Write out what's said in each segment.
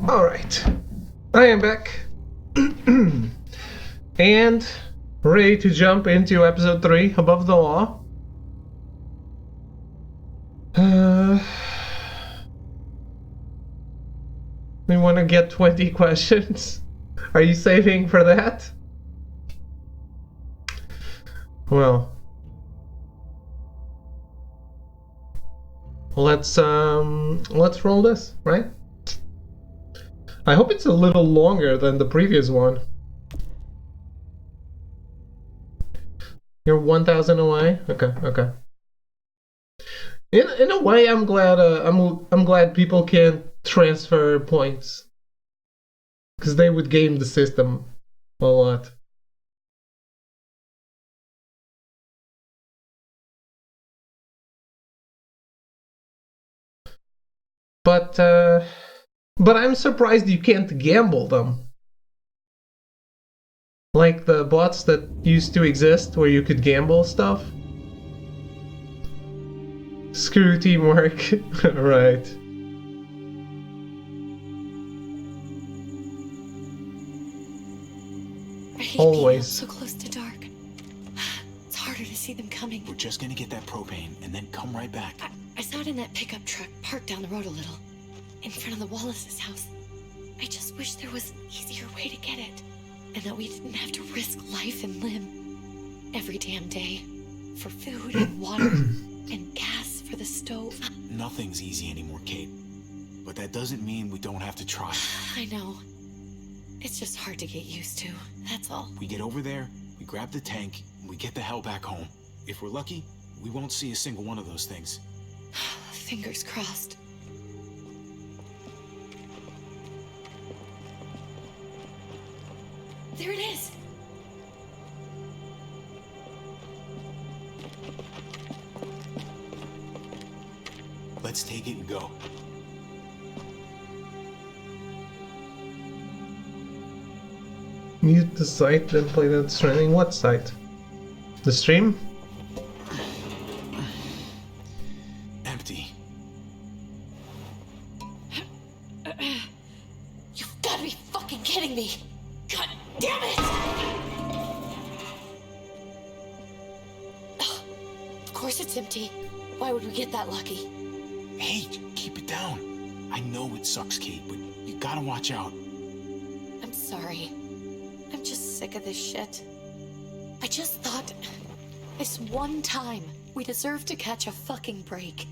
Alright, I am back. And ready to jump into episode 3, Above the Law. We want to get 20 questions. Are you saving for that? Well, let's roll this, right? I hope it's a little longer than the previous one. You're 1,000 away. Okay. In a way, I'm glad. I'm glad people can't transfer points, because they would game the system a lot. But I'm surprised you can't gamble them. Like the bots that used to exist where you could gamble stuff. Screw teamwork. Right. I hate Always. so close to dark. It's harder to see them coming. We're just gonna get that propane and then come right back. I saw it in that pickup truck parked down the road a little, in front of the Wallace's house. I just wish there was an easier way to get it, and that we didn't have to risk life and limb every damn day for food and water and gas for the stove. Nothing's easy anymore, Kate. But that doesn't mean we don't have to try. I know. It's just hard to get used to, that's all. We get over there, we grab the tank, and we get the hell back home. If we're lucky, we won't see a single one of those things. Fingers crossed. There it is! Let's take it and go. Mute the site, then play that streaming. What site? The stream? Empty. You've gotta be fucking kidding me! God damn it! Ugh. Of course it's empty. Why would we get that lucky? Hey, keep it down. I know it sucks, Kate, but you gotta watch out. I'm sorry. I'm just sick of this shit. I just thought, this one time, we deserve to catch a fucking break.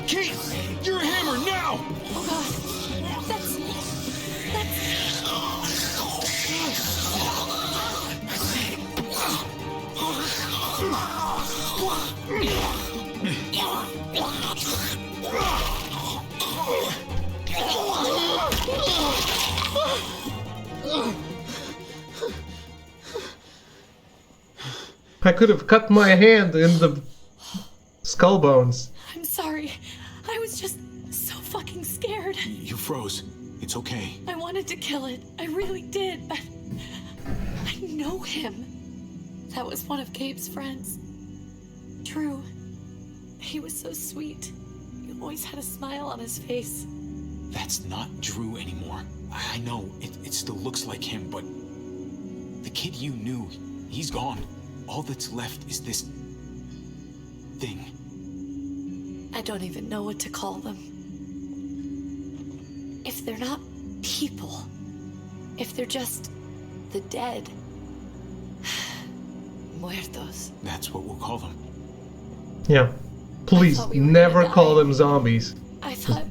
Kate, you're a hammer now! Oh god, that's... I could have cut my hand in the skull bones. I'm sorry. I was just so fucking scared. You froze. It's okay. I wanted to kill it. I really did, but I know him. That was one of Gabe's friends. Drew. He was so sweet. He always had a smile on his face. That's not Drew anymore. I know, it still looks like him, but... the kid you knew, he's gone. All that's left is this... thing. I don't even know what to call them. If they're not people, if they're just the dead, muertos. That's what we'll call them. Yeah. Please, thought we were never gonna call die. them zombies. I thought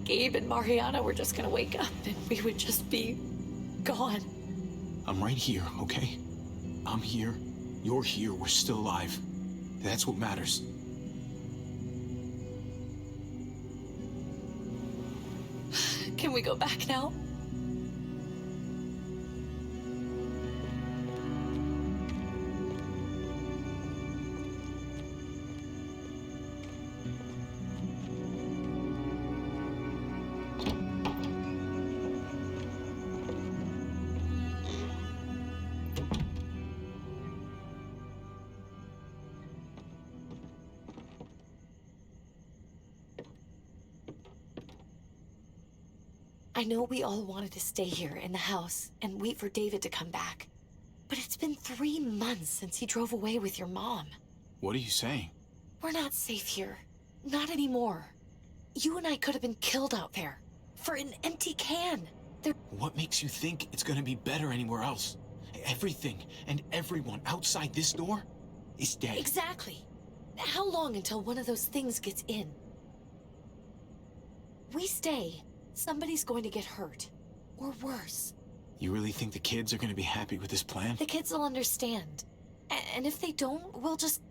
Gabe and Mariana were just gonna wake up and we would just be gone. I'm right here, okay? I'm here, you're here, we're still alive. That's what matters. Can we go back now? I know we all wanted to stay here in the house and wait for David to come back. But it's been 3 months since he drove away with your mom. What are you saying? We're not safe here. Not anymore. You and I could have been killed out there. For an empty can. What makes you think it's gonna be better anywhere else? Everything and everyone outside this door is dead. Exactly. How long until one of those things gets in? We stay, somebody's going to get hurt. Or worse. You really think the kids are gonna be happy with this plan? The kids will understand. And if they don't, we'll just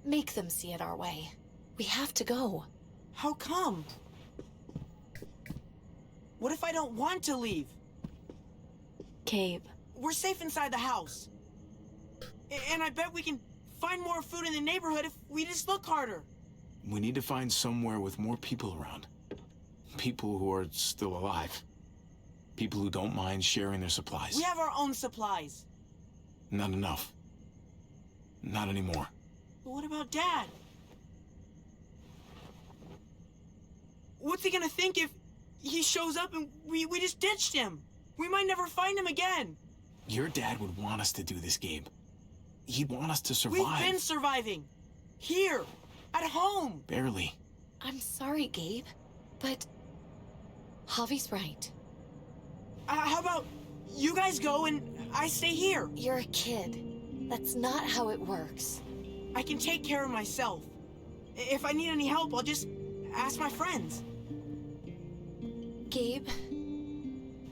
make them see it our way. We have to go. How come? What if I don't want to leave? Gabe. We're safe inside the house. And I bet we can find more food in the neighborhood if we just look harder. We need to find somewhere with more people around. People who are still alive. People who don't mind sharing their supplies. We have our own supplies. Not enough. Not anymore. But what about Dad? What's he gonna think if he shows up and we just ditched him? We might never find him again. Your dad would want us to do this, Gabe. He'd want us to survive. We've been surviving. Here. At home. Barely. I'm sorry, Gabe. But Javi's right. How about you guys go and I stay here? You're a kid. That's not how it works. I can take care of myself. If I need any help, I'll just ask my friends. Gabe,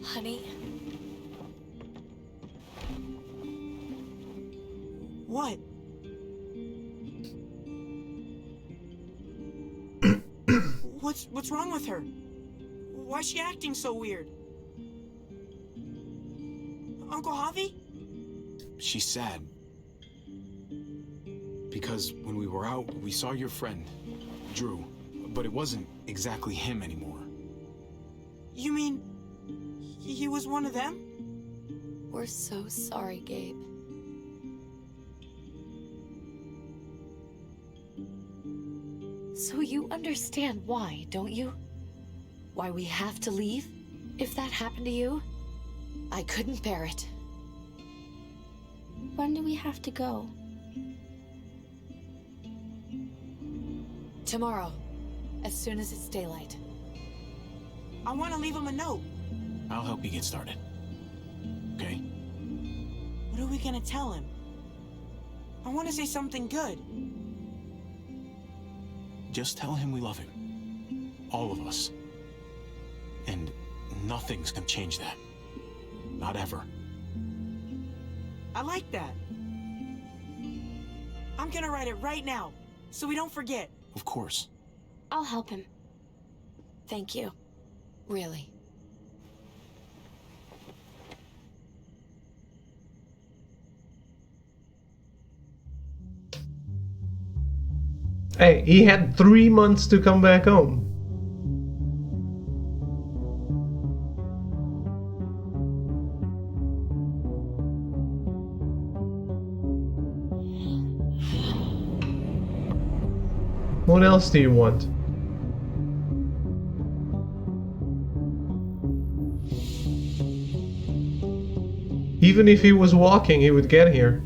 honey, What? What's wrong with her? Why's she acting so weird? Uncle Javi? She's sad. Because when we were out, we saw your friend, Drew. But it wasn't exactly him anymore. You mean he was one of them? we're so sorry, Gabe. So you understand why, don't you? Why we have to leave? If that happened to you, I couldn't bear it. When do we have to go? Tomorrow, as soon as it's daylight. I want to leave him a note. I'll help you get started. Okay? What are we gonna tell him? I want to say something good. Just tell him we love him. All of us. And nothing's gonna change that. Not ever. I like that. I'm gonna write it right now, so we don't forget. Of course. I'll help him. Thank you. Really. Hey, he had 3 months to come back home. What else do you want? Even if he was walking, he would get here.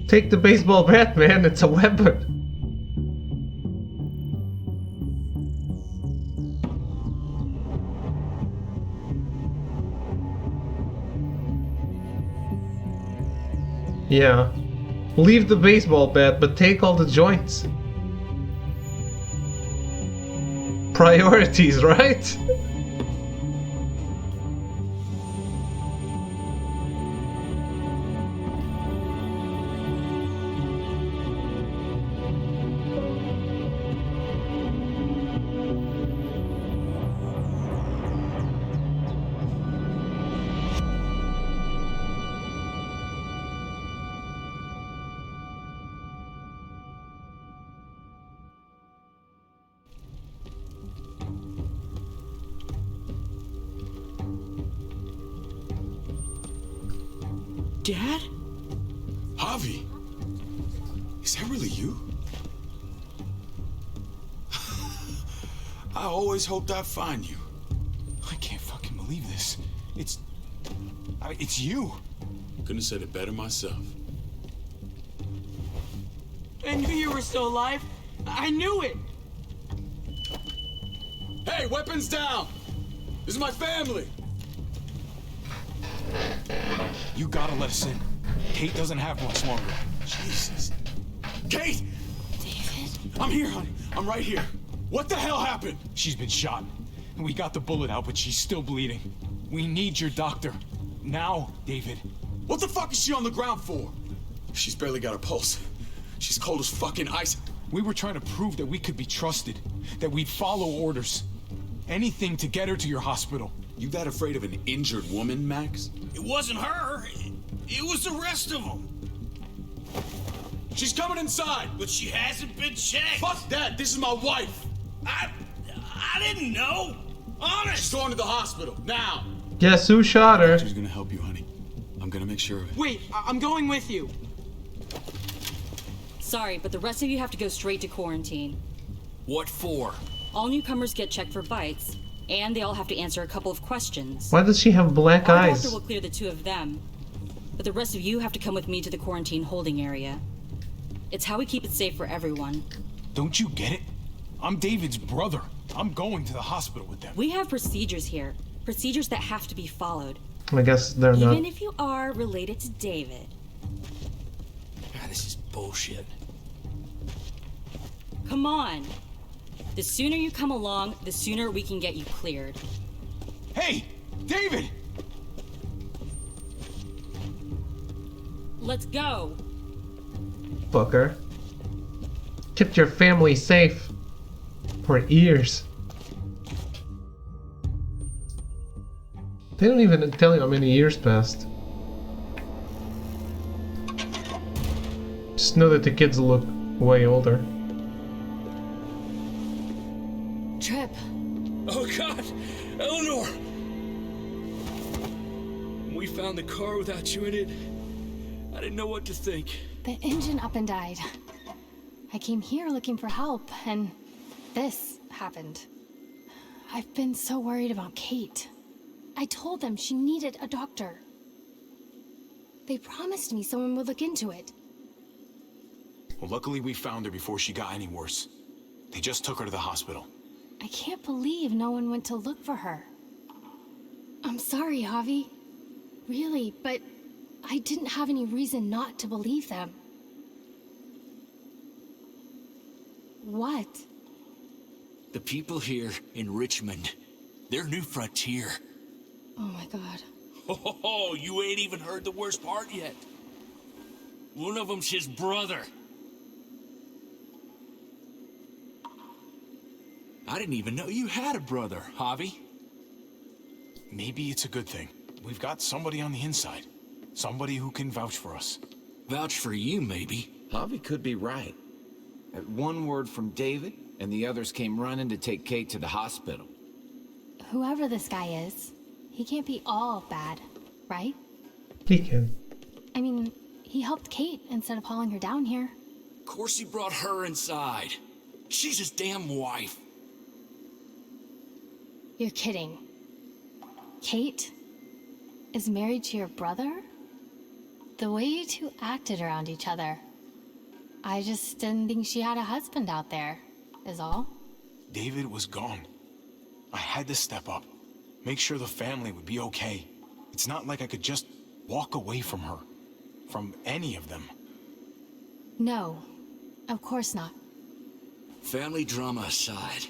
Take the baseball bat, man, it's a weapon. Yeah. Leave the baseball bat, but take all the joints. Priorities, right? Dad? Javi, is that really you? I always hoped I'd find you. I can't fucking believe this. It's you. Couldn't have said it better myself. I knew you were still alive. I knew it. Hey, weapons down! This is my family! You gotta let us in. Kate doesn't have much longer. Jesus. Kate! David? I'm here, honey. I'm right here. What the hell happened? She's been shot. We got the bullet out, but she's still bleeding. We need your doctor. Now, David. What the fuck is she on the ground for? She's barely got a pulse. She's cold as fucking ice. We were trying to prove that we could be trusted, that we'd follow orders. Anything to get her to your hospital. You that afraid of an injured woman, Max? It wasn't her. It was the rest of them. She's coming inside! But she hasn't been checked. Fuck that! This is my wife! I didn't know. Honest. She's going to the hospital, now! Guess who shot her? She's gonna help you, honey. I'm gonna make sure of it. Wait, I'm going with you. Sorry, but the rest of you have to go straight to quarantine. What for? All newcomers get checked for bites, and they all have to answer a couple of questions. Why does she have black Our eyes? doctor will clear the two of them, but the rest of you have to come with me to the quarantine holding area. It's how we keep it safe for everyone. Don't you get it? I'm David's brother. I'm going to the hospital with them. We have procedures here, procedures that have to be followed. I guess they're not. Even if you are related to David. God, this is bullshit. Come on. The sooner you come along, the sooner we can get you cleared. Hey! David! Let's go. Fucker. Kept your family safe for years. They don't even tell you how many years passed. Just know that the kids look way older. Trip. Oh God, Eleanor! When we found the car without you in it, I didn't know what to think. The engine up and died. I came here looking for help, and this happened. I've been so worried about Kate. I told them she needed a doctor. They promised me someone would look into it. Well, luckily we found her before she got any worse. They just took her to the hospital. I can't believe no one went to look for her. I'm sorry, Javi. Really, but I didn't have any reason not to believe them. What? The people here in Richmond, they're New Frontier. Oh my god. Oh, you ain't even heard the worst part yet. One of them's his brother. I didn't even know you had a brother, Javi. Maybe it's a good thing. We've got somebody on the inside. Somebody who can vouch for us. Vouch for you, maybe. Javi could be right. At one word from David, and the others came running to take Kate to the hospital. Whoever this guy is, he can't be all bad, right? He can. I mean, he helped Kate instead of hauling her down here. Of course he brought her inside. She's his damn wife. You're kidding. Kate is married to your brother? The way you two acted around each other. I just didn't think she had a husband out there, is all. David was gone. I had to step up. Make sure the family would be okay. It's not like I could just walk away from her. From any of them. No, of course not. Family drama aside,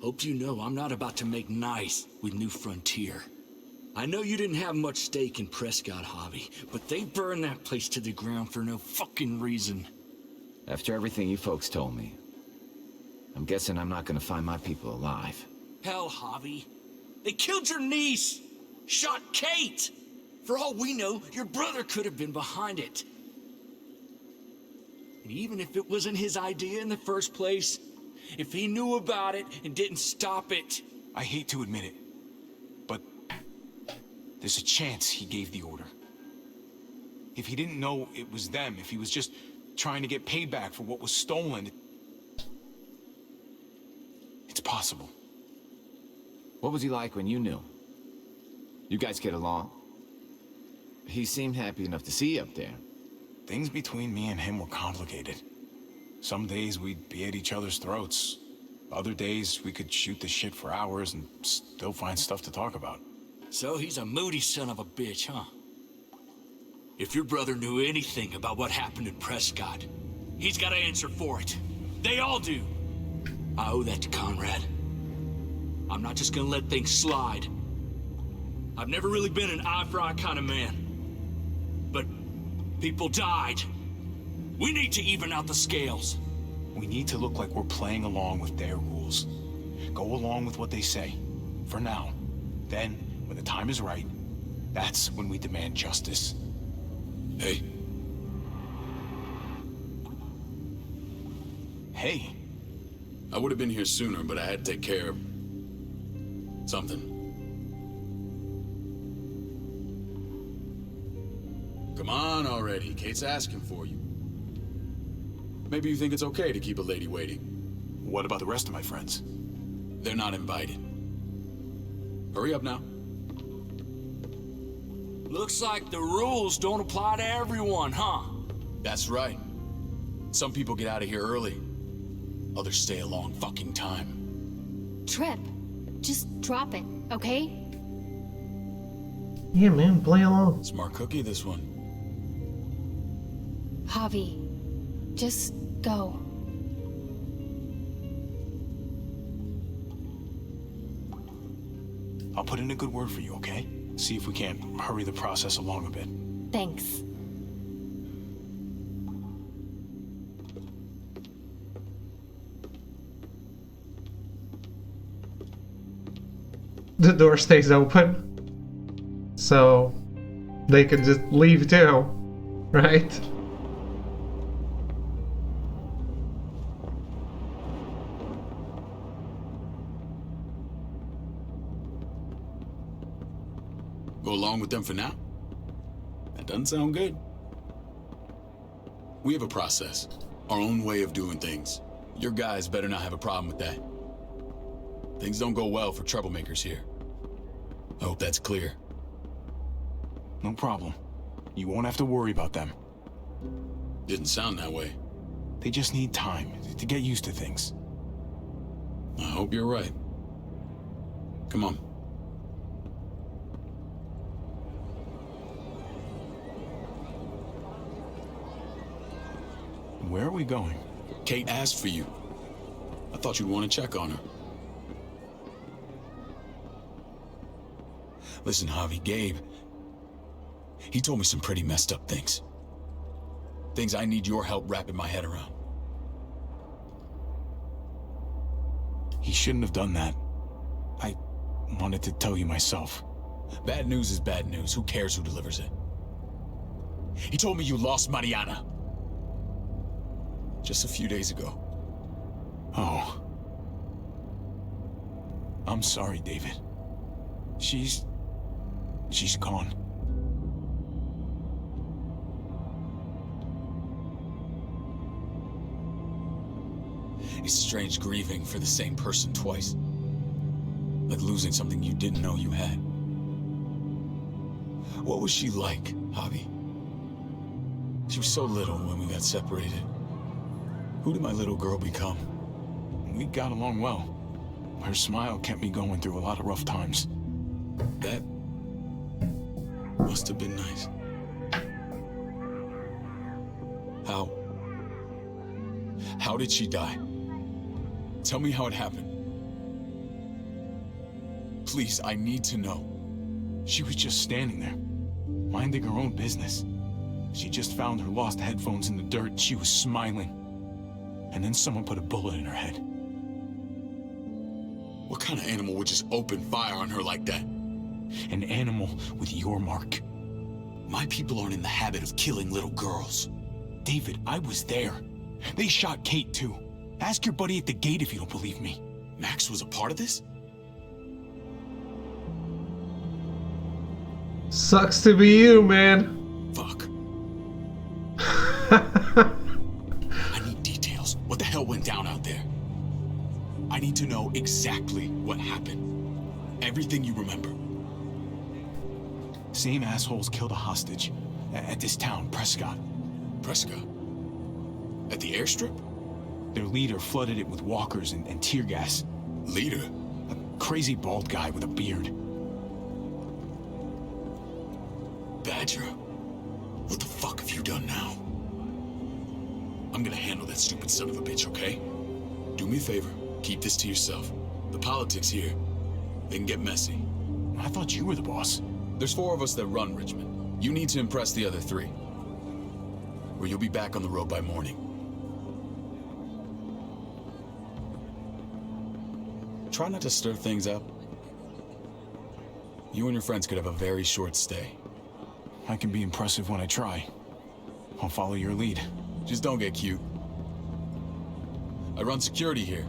hope you know I'm not about to make nice with New Frontier. I know you didn't have much stake in Prescott, Javi, but they burned that place to the ground for no fucking reason. After everything you folks told me, I'm guessing I'm not gonna find my people alive. Hell, Javi. They killed your niece! Shot Kate! For all we know, your brother could have been behind it. And even if it wasn't his idea in the first place, if he knew about it and didn't stop it... I hate to admit it, but there's a chance he gave the order. If he didn't know it was them, if he was just trying to get payback for what was stolen, it's possible. What was he like when you knew? You guys get along? He seemed happy enough to see you up there. Things between me and him were complicated. Some days we'd be at each other's throats. Other days we could shoot the shit for hours and still find stuff to talk about. So he's a moody son of a bitch, huh? If your brother knew anything about what happened in Prescott, he's got to answer for it. They all do. I owe that to Conrad. I'm not just gonna let things slide. I've never really been an eye-for-eye kind of man. But people died. We need to even out the scales. We need to look like we're playing along with their rules. Go along with what they say. For now. Then, when the time is right, that's when we demand justice. Hey. Hey. I would have been here sooner, but I had to take care of something. Come on already. Kate's asking for you. Maybe you think it's okay to keep a lady waiting. What about the rest of my friends? They're not invited. Hurry up now. Looks like the rules don't apply to everyone, huh? That's right. Some people get out of here early. Others stay a long fucking time. Trip, just drop it, okay? Yeah, man, play along. Smart cookie, this one. Javi, just go. I'll put in a good word for you, okay? See if we can't hurry the process along a bit. Thanks. The door stays open, so they can just leave too, right? Go along with them for now? That doesn't sound good. We have a process, our own way of doing things. Your guys better not have a problem with that. Things don't go well for troublemakers here. I hope that's clear. No problem. You won't have to worry about them. Didn't sound that way. They just need time to get used to things. I hope you're right. Come on. Where are we going? Kate asked for you. I thought you'd want to check on her. Listen, Javi, Gabe, he told me some pretty messed up things. Things I need your help wrapping my head around. He shouldn't have done that. I wanted to tell you myself. Bad news is bad news. Who cares who delivers it? He told me you lost Mariana. Just a few days ago. Oh. I'm sorry, David. She's gone. It's strange grieving for the same person twice. Like losing something you didn't know you had. What was she like, Javi? She was so little when we got separated. Who did my little girl become? We got along well. Her smile kept me going through a lot of rough times. That must have been nice. How did she die? Tell me how it happened. Please, I need to know. She was just standing there, minding her own business. She just found her lost headphones in the dirt. She was smiling. And then someone put a bullet in her head. What kind of animal would just open fire on her like that? An animal with your mark. My people aren't in the habit of killing little girls. David, I was there. They shot Kate too. Ask your buddy at the gate if you don't believe me. Max was a part of this? Sucks to be you, man. Fuck. What the hell went down out there? I need to know exactly what happened. Everything you remember. Same assholes killed a hostage at this town, Prescott. Prescott? At the airstrip? Their leader flooded it with walkers and tear gas. Leader? A crazy bald guy with a beard. Badger? What the fuck have you done now? I'm gonna handle that stupid son of a bitch, okay? Do me a favor, keep this to yourself. The politics here, they can get messy. I thought you were the boss. There's 4 of us that run Richmond. You need to impress the other 3. Or you'll be back on the road by morning. Try not to stir things up. You and your friends could have a very short stay. I can be impressive when I try. I'll follow your lead. Just don't get cute. I run security here,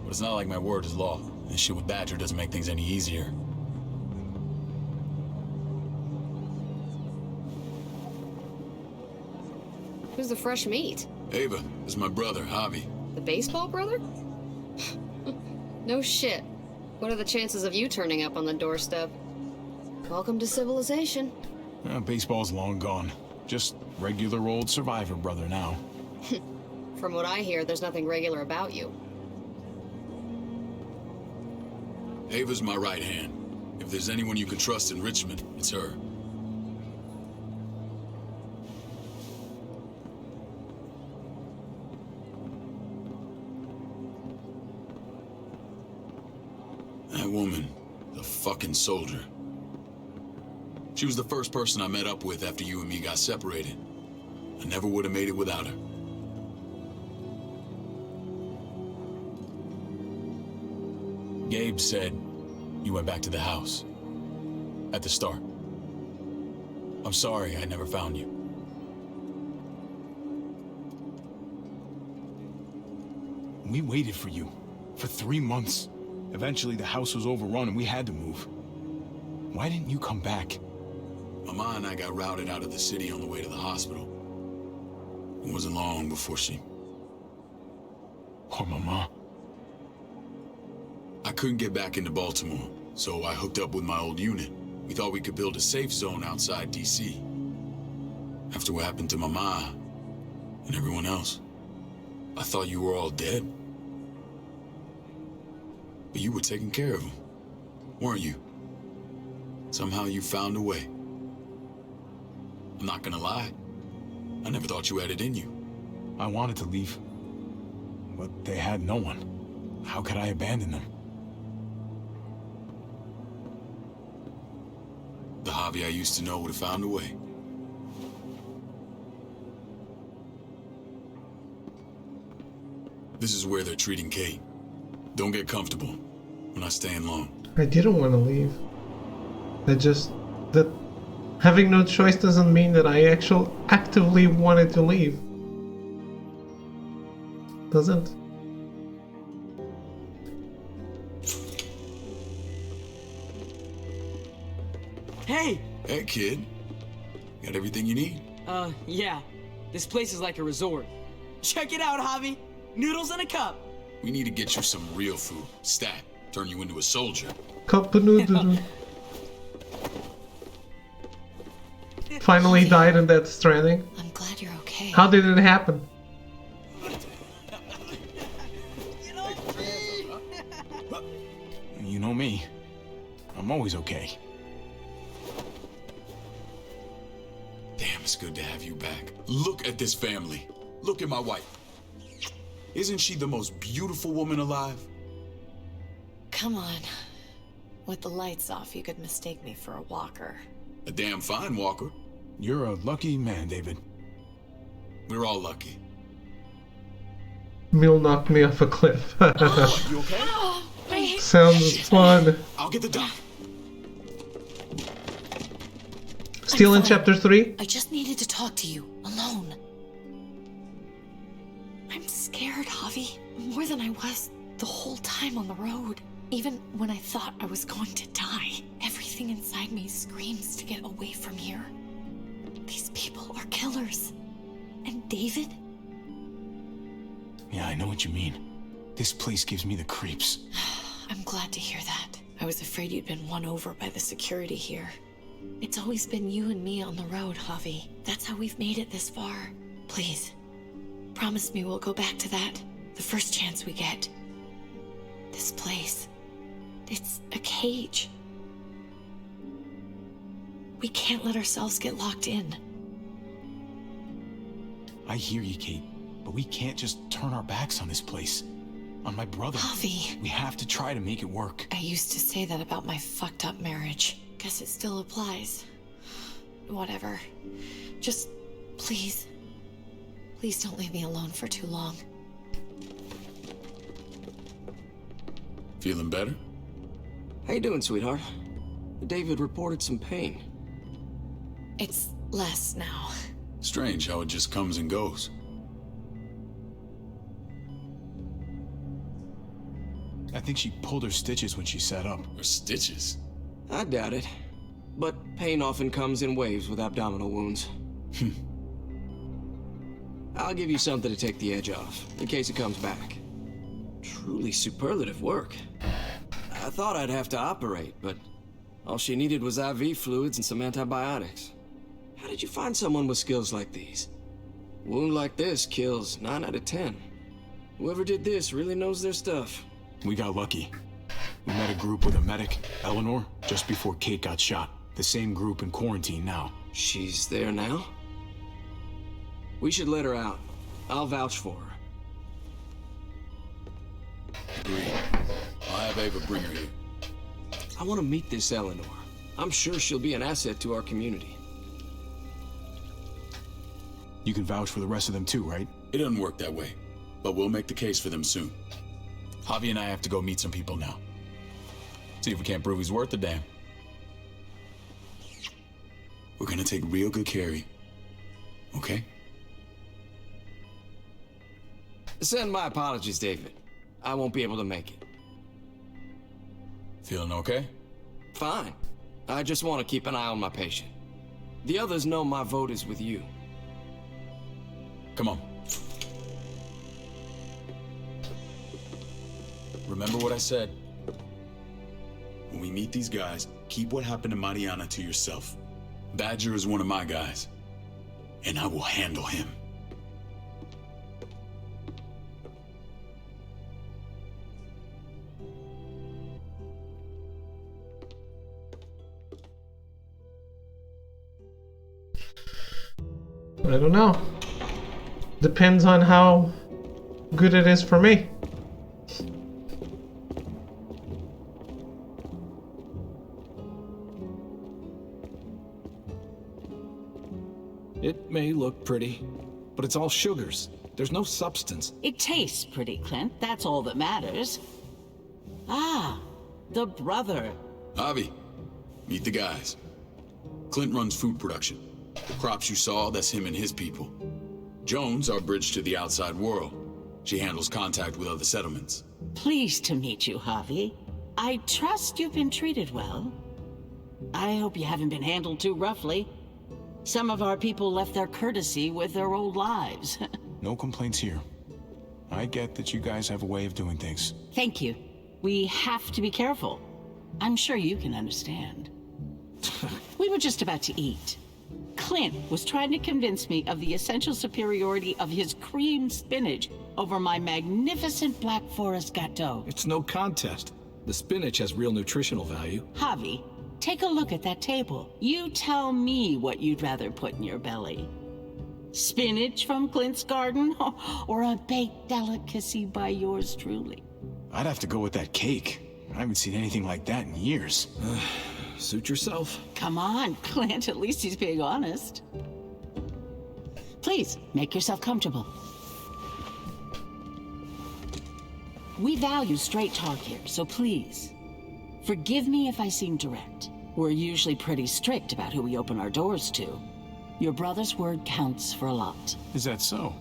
but it's not like my word is law. This shit with Badger doesn't make things any easier. Who's the fresh meat? Ava, this is my brother, Javi. The baseball brother? No shit. What are the chances of you turning up on the doorstep? Welcome to civilization. Baseball's long gone. Just regular old survivor brother now. From what I hear, there's nothing regular about you. Ava's my right hand. If there's anyone you can trust in Richmond, it's her. That woman, the fucking soldier. She was the first person I met up with after you and me got separated. I never would have made it without her. Gabe said you went back to the house. At the start. I'm sorry I never found you. We waited for you. For 3 months. Eventually the house was overrun and we had to move. Why didn't you come back? Mama and I got routed out of the city on the way to the hospital. It wasn't long before she... Poor Mama. I couldn't get back into Baltimore, so I hooked up with my old unit. We thought we could build a safe zone outside D.C. After what happened to Mama and everyone else, I thought you were all dead. But you were taking care of them, weren't you? Somehow you found a way. I'm not gonna lie. I never thought you had it in you. I wanted to leave. But they had no one. How could I abandon them? The Javi I used to know would have found a way. This is where they're treating Kate. Don't get comfortable. We're not staying long. I didn't want to leave. That having no choice doesn't mean that I actually actively wanted to leave. Doesn't. Hey! Hey, kid. Got everything you need? Yeah. This place is like a resort. Check it out, Javi. Noodles in a cup. We need to get you some real food. Stat. Turn you into a soldier. Cup of noodle. Finally died in Death Stranding. I'm glad you're okay. How did it happen? You know me. I'm always okay. Damn, it's good to have you back. Look at this family. Look at my wife. Isn't she the most beautiful woman alive? Come on. With the lights off, you could mistake me for a walker. A damn fine walker. You're a lucky man, David. We're all lucky. Mill knocked me off a cliff. You okay? Sounds fun. I'll get the doc. Still in chapter 3? I just needed to talk to you, alone. I'm scared, Javi. More than I was the whole time on the road. Even when I thought I was going to die, everything inside me screams to get away from here. These people are killers. And David? Yeah, I know what you mean. This place gives me the creeps. I'm glad to hear that. I was afraid you'd been won over by the security here. It's always been you and me on the road, Javi. That's how we've made it this far. Please, promise me we'll go back to that the first chance we get. This place, it's a cage. We can't let ourselves get locked in. I hear you, Kate, but we can't just turn our backs on this place. On my brother. Javi. We have to try to make it work. I used to say that about my fucked up marriage. Guess it still applies. Whatever. Just, please. Please don't leave me alone for too long. Feeling better? How you doing, sweetheart? David reported some pain. It's less now. Strange how it just comes and goes. I think she pulled her stitches when she sat up. Her stitches? I doubt it. But pain often comes in waves with abdominal wounds. I'll give you something to take the edge off, in case it comes back. Truly superlative work. I thought I'd have to operate, but all she needed was IV fluids and some antibiotics. How did you find someone with skills like these? A wound like this kills 9 out of 10. Whoever did this really knows their stuff. We got lucky. We met a group with a medic, Eleanor, just before Kate got shot. The same group in quarantine now. She's there now? We should let her out. I'll vouch for her. Agree. I'll have Ava bring her here. I want to meet this Eleanor. I'm sure she'll be an asset to our community. You can vouch for the rest of them too, right? It doesn't work that way, but we'll make the case for them soon. Javi and I have to go meet some people now. See if we can't prove he's worth the damn. We're gonna take real good care of you. Okay? Send my apologies, David. I won't be able to make it. Feeling okay? Fine. I just want to keep an eye on my patient. The others know my vote is with you. Come on. Remember what I said. When we meet these guys, keep what happened to Mariana to yourself. Badger is one of my guys, and I will handle him. I don't know. Depends on how good it is for me. It may look pretty, but it's all sugars. There's no substance. It tastes pretty, Clint. That's all that matters. Ah, the brother. Javi, meet the guys. Clint runs food production. The crops you saw, that's him and his people. Jones, our bridge to the outside world. She handles contact with other settlements. Pleased to meet you, Javi. I trust you've been treated well. I hope you haven't been handled too roughly. Some of our people left their courtesy with their old lives. No complaints here. I get that you guys have a way of doing things. Thank you. We have to be careful. I'm sure you can understand. We were just about to eat. Clint was trying to convince me of the essential superiority of his cream spinach over my magnificent Black Forest gâteau. It's no contest. The spinach has real nutritional value. Javi, take a look at that table. You tell me what you'd rather put in your belly. Spinach from Clint's garden, or a baked delicacy by yours truly? I'd have to go with that cake. I haven't seen anything like that in years. Suit yourself. Come on, Clint, at least he's being honest. Please, make yourself comfortable. We value straight talk here, so please, forgive me if I seem direct. We're usually pretty strict about who we open our doors to. Your brother's word counts for a lot. Is that so?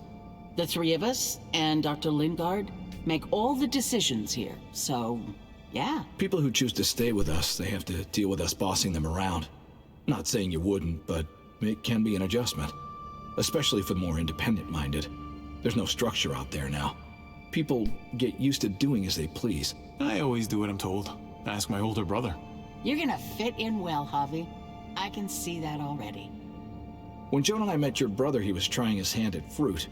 The three of us and Dr. Lingard make all the decisions here, so yeah. People who choose to stay with us, they have to deal with us bossing them around. Not saying you wouldn't, but it can be an adjustment. Especially for the more independent-minded. There's no structure out there now. People get used to doing as they please. I always do what I'm told. Ask my older brother. You're gonna fit in well, Javi. I can see that already. When Joan and I met your brother, he was trying his hand at fruit.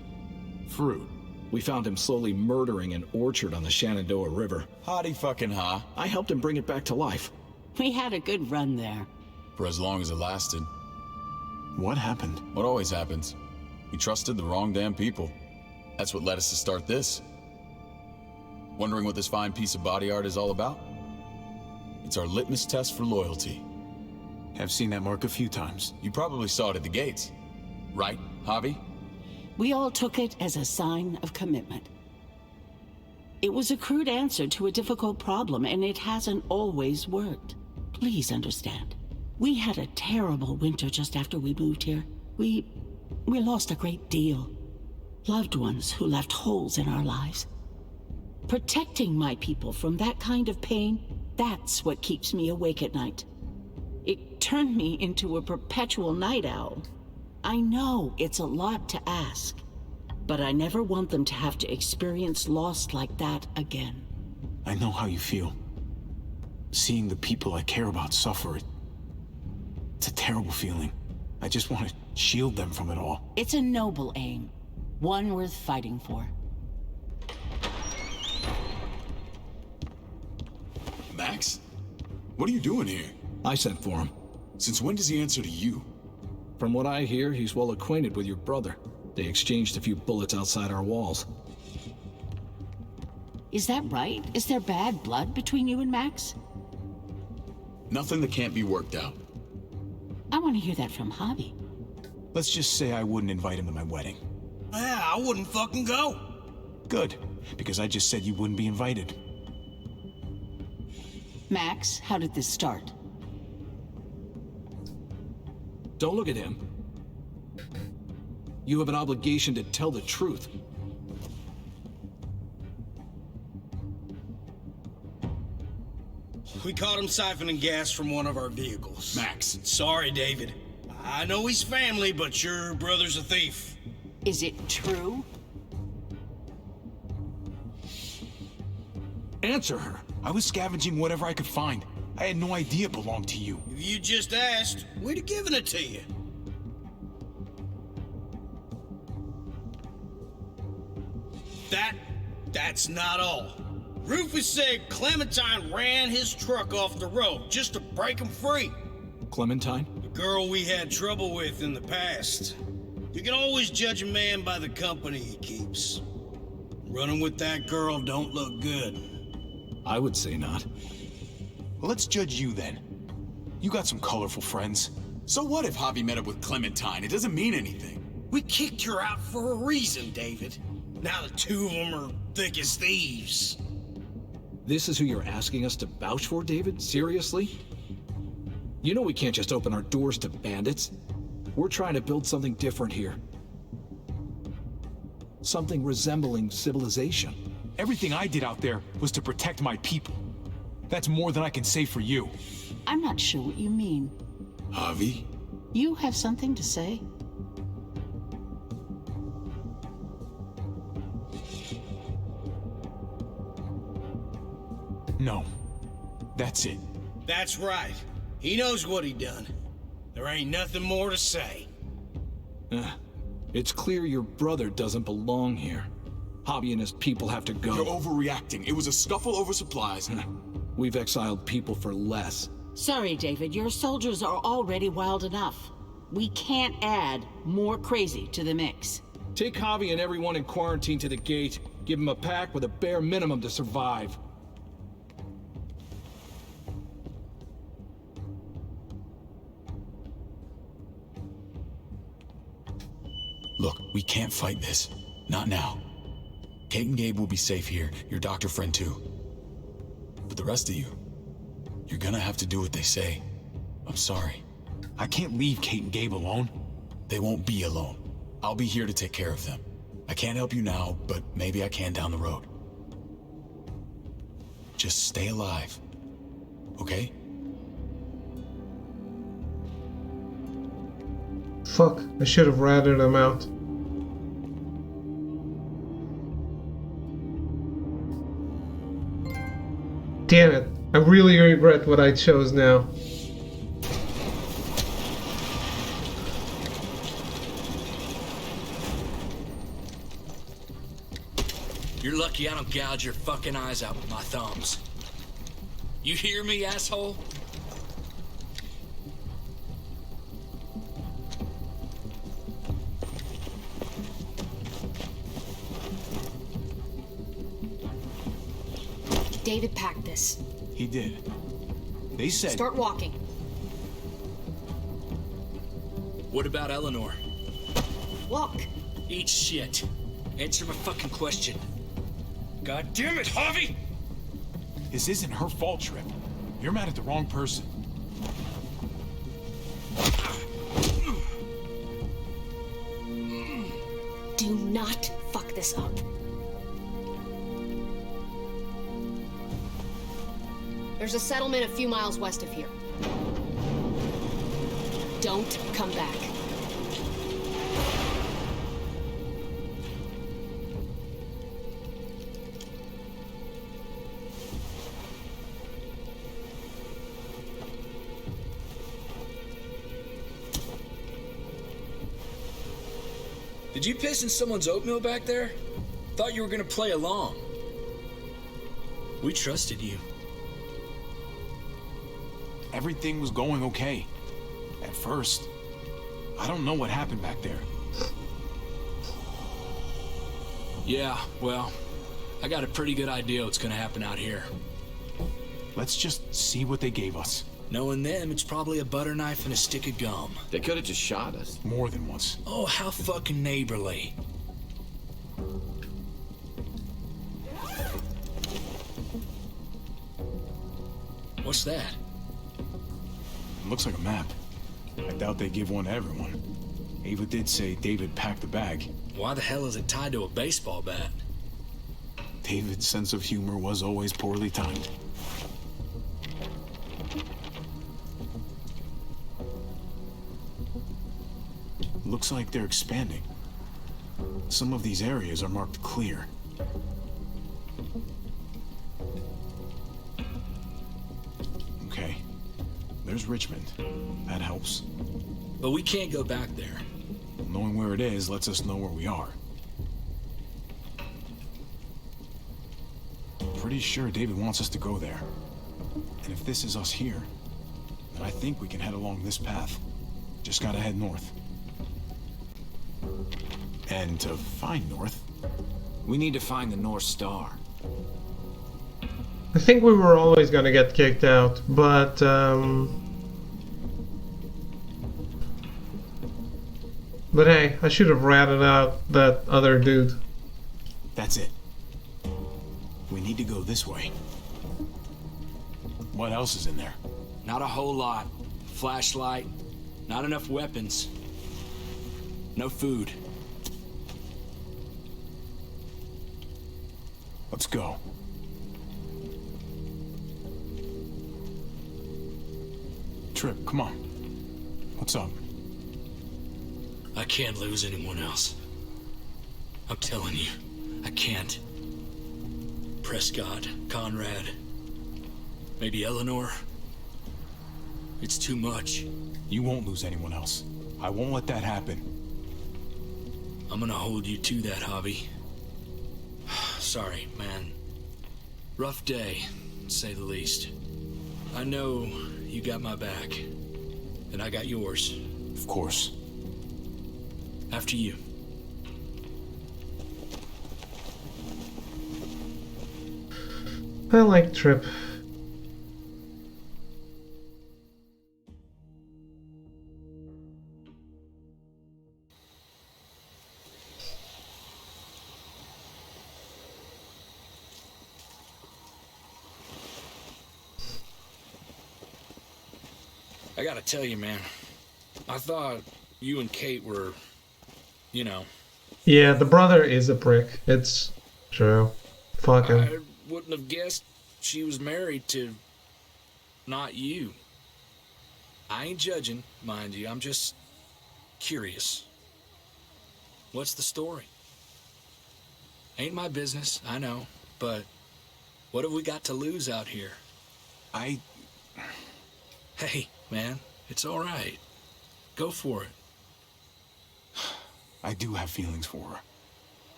Fruit? We found him slowly murdering an orchard on the Shenandoah River. Howdy fucking ha. I helped him bring it back to life. We had a good run there. For as long as it lasted. What happened? What always happens. We trusted the wrong damn people. That's what led us to start this. Wondering what this fine piece of body art is all about? It's our litmus test for loyalty. I've seen that mark a few times. You probably saw it at the gates. Right, Javi? We all took it as a sign of commitment. It was a crude answer to a difficult problem, and it hasn't always worked. Please understand. We had a terrible winter just after we moved here. We lost a great deal. Loved ones who left holes in our lives. Protecting my people from that kind of pain, that's what keeps me awake at night. It turned me into a perpetual night owl. I know it's a lot to ask, but I never want them to have to experience loss like that again. I know how you feel. Seeing the people I care about suffer, it's a terrible feeling. I just want to shield them from it all. It's a noble aim, one worth fighting for. Max? What are you doing here? I sent for him. Since when does he answer to you? From what I hear, he's well acquainted with your brother. They exchanged a few bullets outside our walls. Is that right? Is there bad blood between you and Max? Nothing that can't be worked out. I want to hear that from Javi. Let's just say I wouldn't invite him to my wedding. Yeah, I wouldn't fucking go. Good, because I just said you wouldn't be invited. Max, how did this start? Don't look at him. You have an obligation to tell the truth. We caught him siphoning gas from one of our vehicles. Max. Sorry, David. I know he's family, but your brother's a thief. Is it true? Answer her. I was scavenging whatever I could find. I had no idea it belonged to you. If you just asked, we'd have given it to you. That's not all. Rufus said Clementine ran his truck off the road just to break him free. Clementine? The girl we had trouble with in the past. You can always judge a man by the company he keeps. Running with that girl don't look good. I would say not. Well, let's judge you then. You got some colorful friends. So what if Javi met up with Clementine? It doesn't mean anything. We kicked her out for a reason, David. Now the two of them are thick as thieves. This is who you're asking us to vouch for, David? Seriously? You know we can't just open our doors to bandits. We're trying to build something different here. Something resembling civilization. Everything I did out there was to protect my people. That's more than I can say for you. I'm not sure what you mean. Javi? You have something to say? No. That's it. That's right. He knows what he done. There ain't nothing more to say. It's clear your brother doesn't belong here. Javi and his people have to go. You're overreacting. It was a scuffle over supplies. We've exiled people for less. Sorry, David. Your soldiers are already wild enough. We can't add more crazy to the mix. Take Javi and everyone in quarantine to the gate. Give them a pack with a bare minimum to survive. Look, we can't fight this. Not now. Kate and Gabe will be safe here, your doctor friend too. But the rest of you, you're gonna have to do what they say. I'm sorry. I can't leave Kate and Gabe alone. They won't be alone. I'll be here to take care of them. I can't help you now, but maybe I can down the road. Just stay alive, okay? Fuck, I should have ratted him out. Damn it. I really regret what I chose now. You're lucky I don't gouge your fucking eyes out with my thumbs. You hear me, asshole? David packed this. He did. They said... Start walking. What about Eleanor? Walk. Eat shit. Answer my fucking question. God damn it, Javi! This isn't her fault, Trip. You're mad at the wrong person. Do not fuck this up. There's a settlement a few miles west of here. Don't come back. Did you piss in someone's oatmeal back there? Thought you were gonna play along. We trusted you. Everything was going okay. At first. I don't know what happened back there. Yeah, well, I got a pretty good idea what's gonna happen out here. Let's just see what they gave us. Knowing them, it's probably a butter knife and a stick of gum. They could have just shot us. More than once. Oh, how fucking neighborly. What's that? Looks like a map. I doubt they give one to everyone. Ava did say David packed the bag. Why the hell is it tied to a baseball bat? David's sense of humor was always poorly timed. Looks like they're expanding. Some of these areas are marked clear. Okay. There's Richmond. That helps. But we can't go back there. Knowing where it is lets us know where we are. Pretty sure David wants us to go there. And if this is us here, then I think we can head along this path. Just gotta head north. And to find north, we need to find the North Star. I think we were always gonna get kicked out, but hey, I should have ratted out that other dude. That's it. We need to go this way. What else is in there? Not a whole lot. Flashlight, not enough weapons. No food. Let's go. Trip, come on. What's up? I can't lose anyone else. I'm telling you, I can't. Prescott, Conrad, maybe Eleanor. It's too much. You won't lose anyone else. I won't let that happen. I'm gonna hold you to that, Javi. Sorry, man. Rough day, to say the least. I know you got my back, and I got yours. Of course. After you. I like Trip. I gotta tell you, man. I thought you and Kate were, you know. Yeah, the brother is a prick. It's true. Fuck him. I wouldn't have guessed she was married to not you. I ain't judging, mind you. I'm just curious. What's the story? Ain't my business, I know, but What have we got to lose out here? Hey, man, it's all right. Go for it. I do have feelings for her.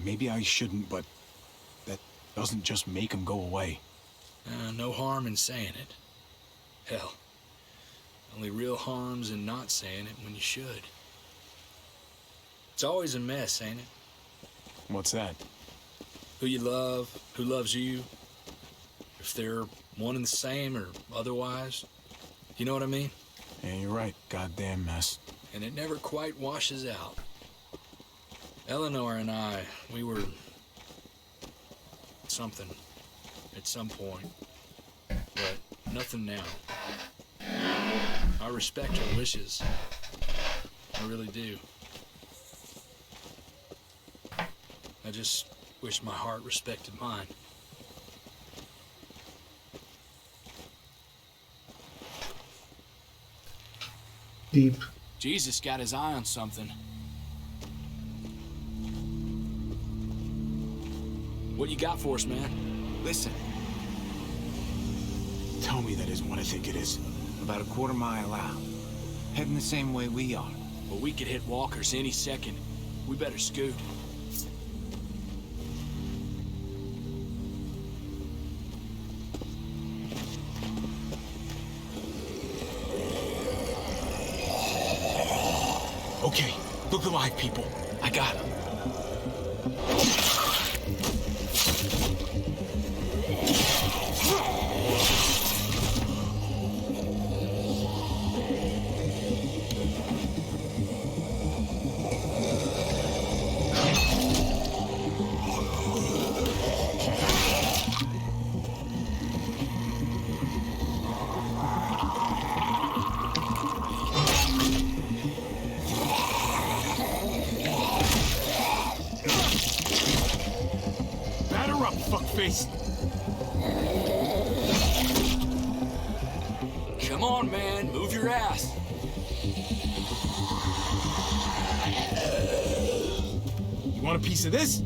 Maybe I shouldn't, but that doesn't just make them go away. No harm in saying it. Hell, only real harm's in not saying it when you should. It's always a mess, ain't it? What's that? Who you love, who loves you, if they're one and the same or otherwise. You know what I mean? Yeah, you're right. Goddamn mess. And it never quite washes out. Eleanor and I, we were something at some point, but nothing now. I respect her wishes. I really do. I just wish my heart respected mine. Deep. Jesus got his eye on something. What you got for us, man? Listen. Tell me that isn't what I think it is. About a quarter mile out. Heading the same way we are. Well, we could hit walkers any second. We better scoot. Okay, look alive, people. I got him. Fuckface. Come on, man. Move your ass. You want a piece of this?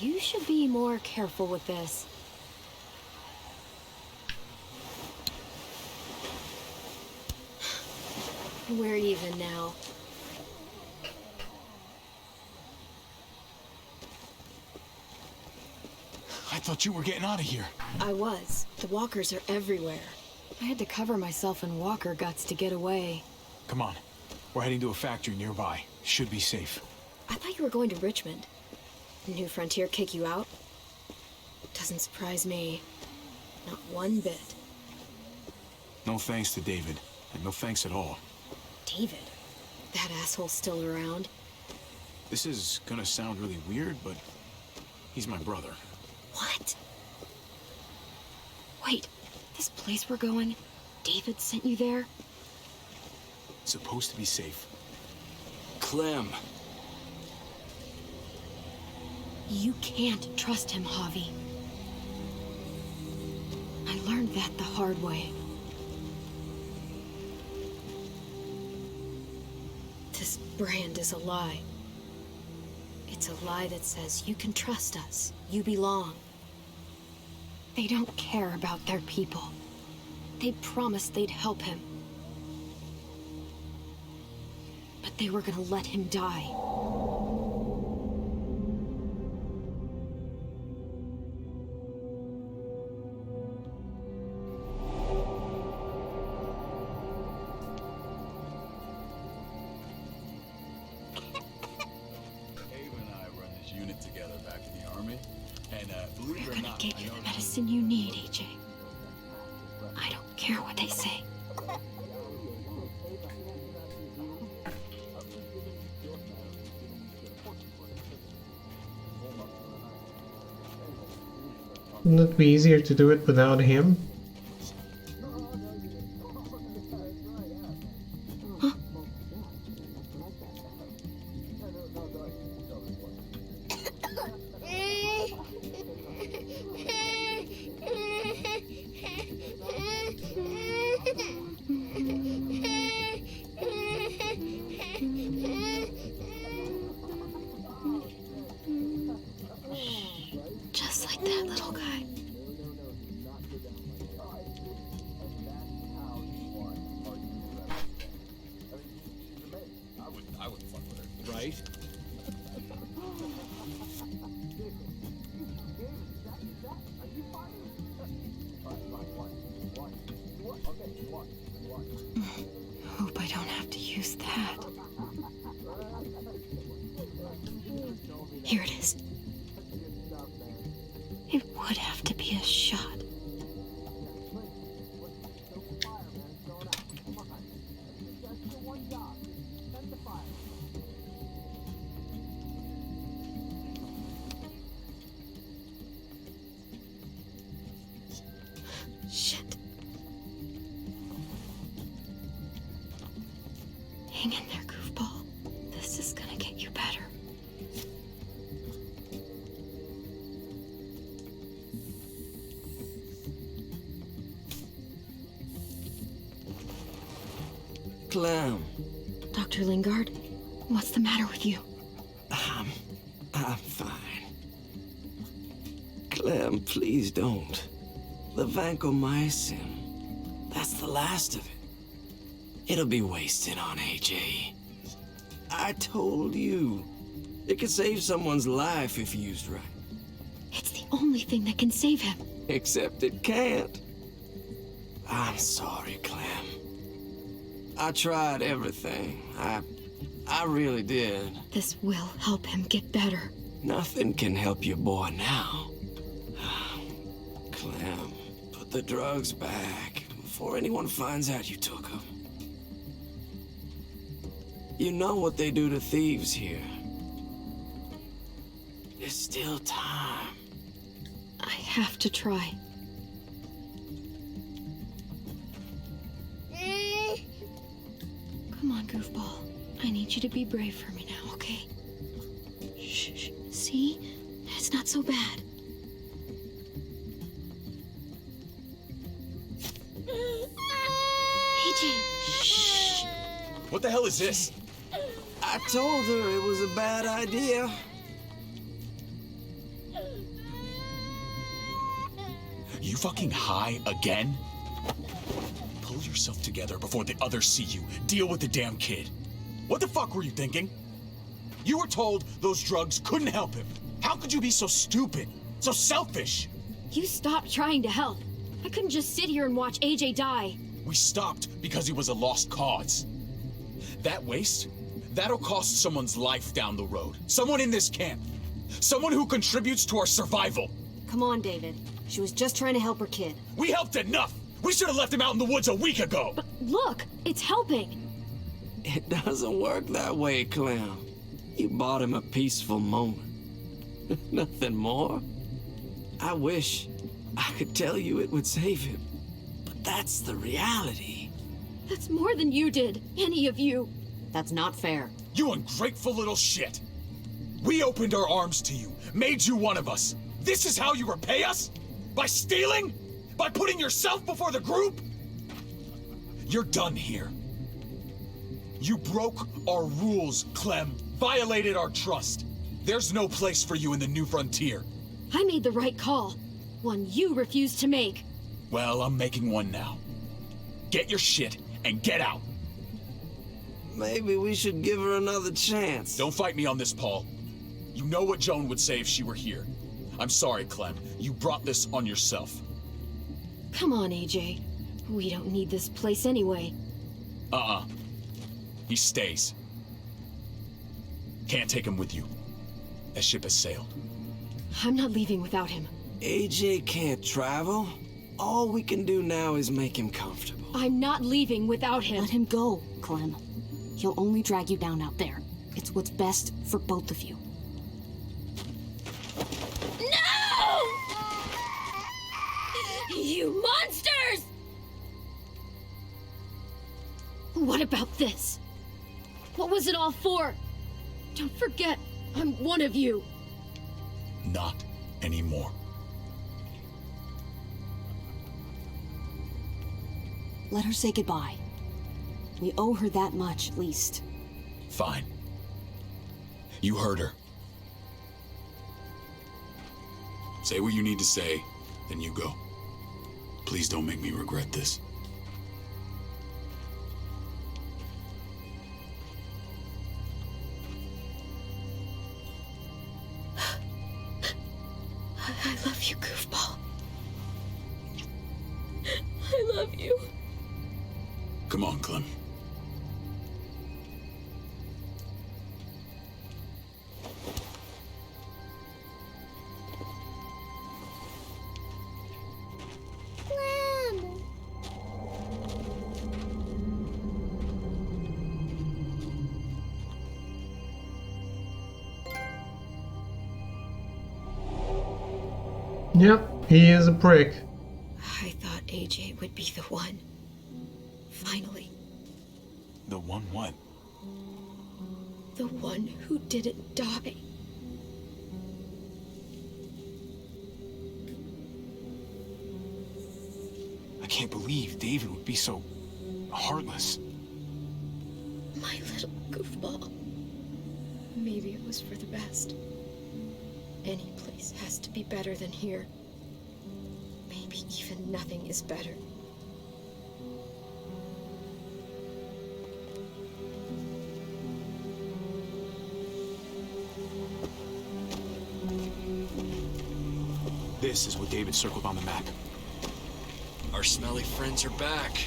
You should be more careful with this. We're even now. I thought you were getting out of here. I was. The walkers are everywhere. I had to cover myself in walker guts to get away. Come on. We're heading to a factory nearby. Should be safe. I thought you were going to Richmond. New Frontier kick you out? Doesn't surprise me. Not one bit. No thanks to David. And no thanks at all. David? That asshole's still around? This is gonna sound really weird, but he's my brother. What? Wait, this place we're going, David sent you there? It's supposed to be safe. Clem. You can't trust him, Javi. I learned that the hard way. This brand is a lie. It's a lie that says you can trust us, you belong. They don't care about their people. They promised they'd help him. But they were gonna let him die. And believe We're it or gonna not, get I you know the medicine you need, AJ. I don't care what they say. Wouldn't it be easier to do it without him? Just like that little guy. I would fuck with her. Right? Hope I don't have to use that. Here it is. It would have to be a shot. Shit. Hang in there, goofball. This is gonna get you better. Clem, Dr. Lingard, what's the matter with you? I'm fine. Clem, please don't. The vancomycin, that's the last of it. It'll be wasted on AJ. I told you, it could save someone's life if used right. It's the only thing that can save him. Except it can't. I'm sorry, Clem. I tried everything. I really did. This will help him get better. Nothing can help your boy now. Clem, put the drugs back before anyone finds out you took them. You know what they do to thieves here. There's still time. I have to try. Come on, goofball. I need you to be brave for me now, okay? Shh, shh. See? It's not so bad. AJ, shh. What the hell is this? I told her it was a bad idea. You fucking high again? Pull yourself together before the others see you. Deal with the damn kid. What the fuck were you thinking? You were told those drugs couldn't help him. How could you be so stupid? So selfish? You stopped trying to help. I couldn't just sit here and watch AJ die. We stopped because he was a lost cause. That waste, that'll cost someone's life down the road. Someone in this camp. Someone who contributes to our survival. Come on, David. She was just trying to help her kid. We helped enough! We should have left him out in the woods a week ago! But look, it's helping. It doesn't work that way, Clem. You bought him a peaceful moment. Nothing more. I wish I could tell you it would save him. But that's the reality. That's more than you did, any of you. That's not fair. You ungrateful little shit! We opened our arms to you, made you one of us. This is how you repay us? By stealing? By putting yourself before the group? You're done here. You broke our rules, Clem. Violated our trust. There's no place for you in the New Frontier. I made the right call. One you refused to make. Well, I'm making one now. Get your shit and get out. Maybe we should give her another chance. Don't fight me on this, Paul. You know what Joan would say if she were here. I'm sorry, Clem. You brought this on yourself. Come on, AJ. We don't need this place anyway. He stays. Can't take him with you. That ship has sailed. I'm not leaving without him. AJ can't travel. All we can do now is make him comfortable. I'm not leaving without him. Let him go, Clem. He'll only drag you down out there. It's what's best for both of you. No! You monsters! What about this? What was it all for? Don't forget, I'm one of you. Not anymore. Let her say goodbye. We owe her that much, at least. Fine. You heard her. Say what you need to say, then you go. Please don't make me regret this. I love you, goofball. I love you. Come on, Clem. Yep, he is a prick. I thought AJ would be the one. Finally. The one what? The one who didn't die. I can't believe David would be so heartless. My little goofball. Maybe it was for the best. Any place has to be better than here. Maybe even nothing is better. This is what David circled on the map. Our smelly friends are back.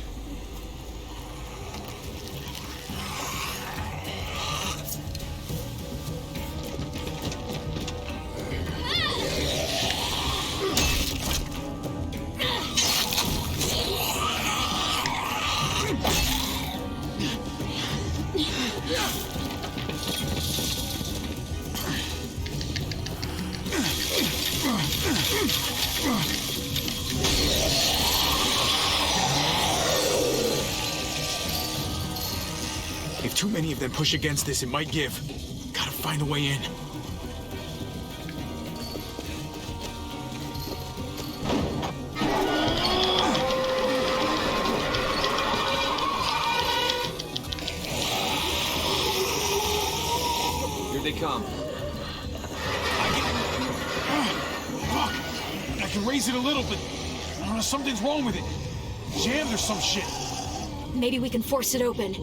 If too many of them push against this, it might give. Gotta find a way in. Here they come. Fuck! I can raise it a little, but I don't know, something's wrong with it. Jammed or some shit. Maybe we can force it open.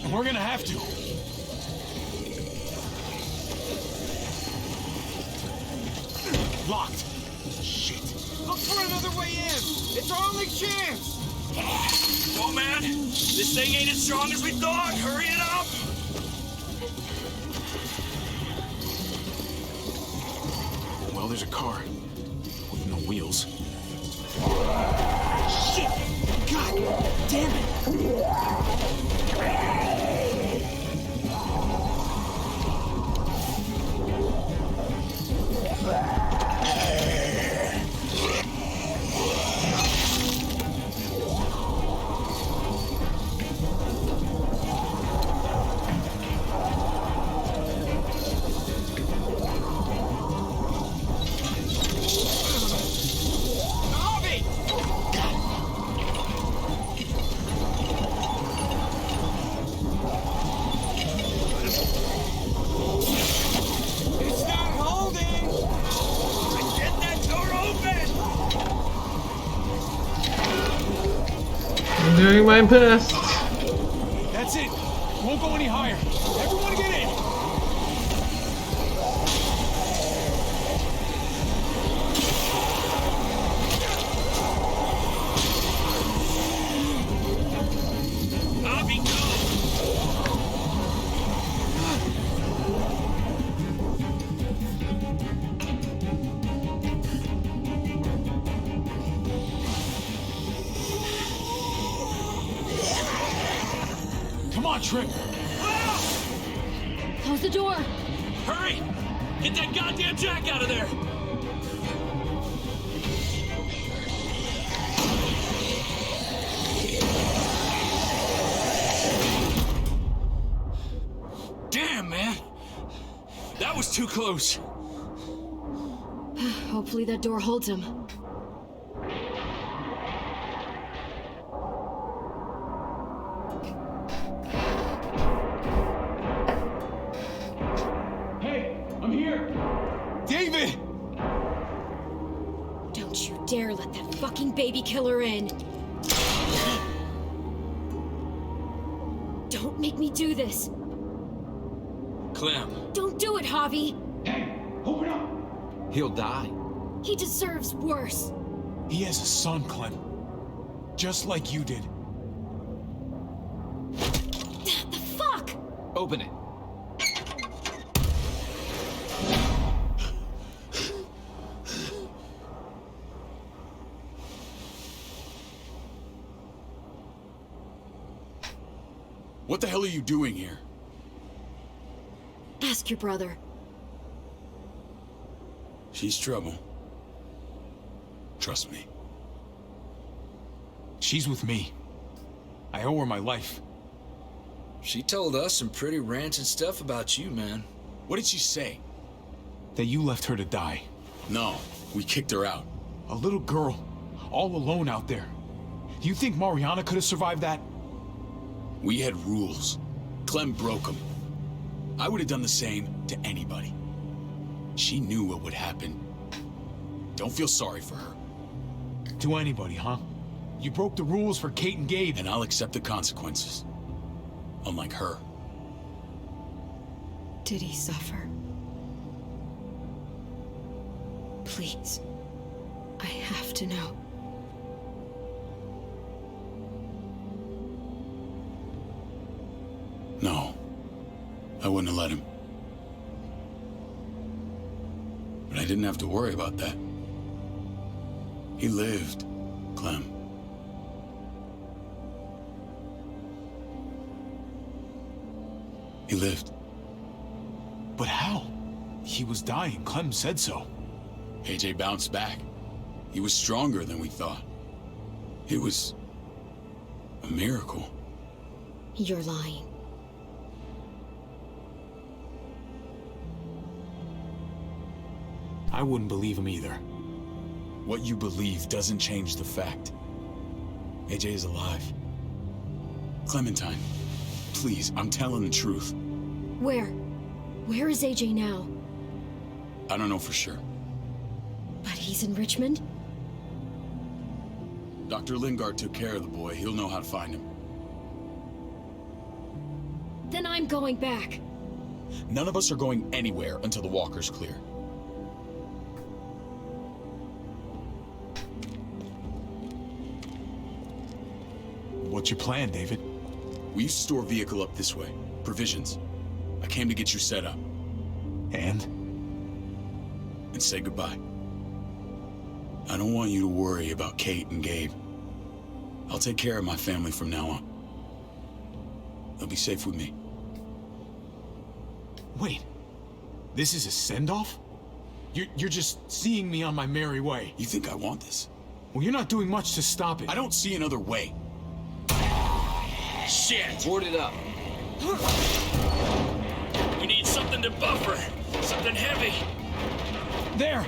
And we're gonna have to. Locked. Shit. Look for another way in. It's our only chance. No, man. This thing ain't as strong as we thought. Hurry it up. Well, there's a car. With no wheels. Shit! God damn it! I'm doing my best. That's it. Won't go any higher. Everyone get in. on, Tripp! Close the door! Hurry! Get that goddamn Jack out of there! Damn, man! That was too close. Hopefully that door holds him. Hey, I'm here! David! Don't you dare let that fucking baby killer in! Don't make me do this! Clem. Don't do it, Javi! Open up! He'll die. He deserves worse. He has a son, Clem. Just like you did. The fuck? Open it. What the hell are you doing here? Ask your brother. She's trouble. Trust me. She's with me. I owe her my life. She told us some pretty rancid stuff about you, man. What did she say? That you left her to die. No, we kicked her out. A little girl, all alone out there. Do you think Mariana could have survived that? We had rules. Clem broke them. I would have done the same to anybody. She knew what would happen. Don't feel sorry for her. To anybody, huh? You broke the rules for Kate and Gabe. And I'll accept the consequences. Unlike her. Did he suffer? Please. I have to know. No. I wouldn't have let him. But I didn't have to worry about that. He lived, Clem. He lived. But how? He was dying. Clem said so. AJ bounced back. He was stronger than we thought. It was a miracle. You're lying. I wouldn't believe him either. What you believe doesn't change the fact. AJ is alive. Clementine, please, I'm telling the truth. Where? Where is AJ now? I don't know for sure. But he's in Richmond? Dr. Lingard took care of the boy. He'll know how to find him. Then I'm going back. None of us are going anywhere until the walker's clear. What's your plan, David? We used to store vehicle up this way. Provisions. I came to get you set up. And say goodbye. I don't want you to worry about Kate and Gabe. I'll take care of my family from now on. They'll be safe with me. Wait. This is a send-off? You're just seeing me on my merry way. You think I want this? Well, you're not doing much to stop it. I don't see another way. Shit! Board it up. We need something to buffer. Something heavy. There!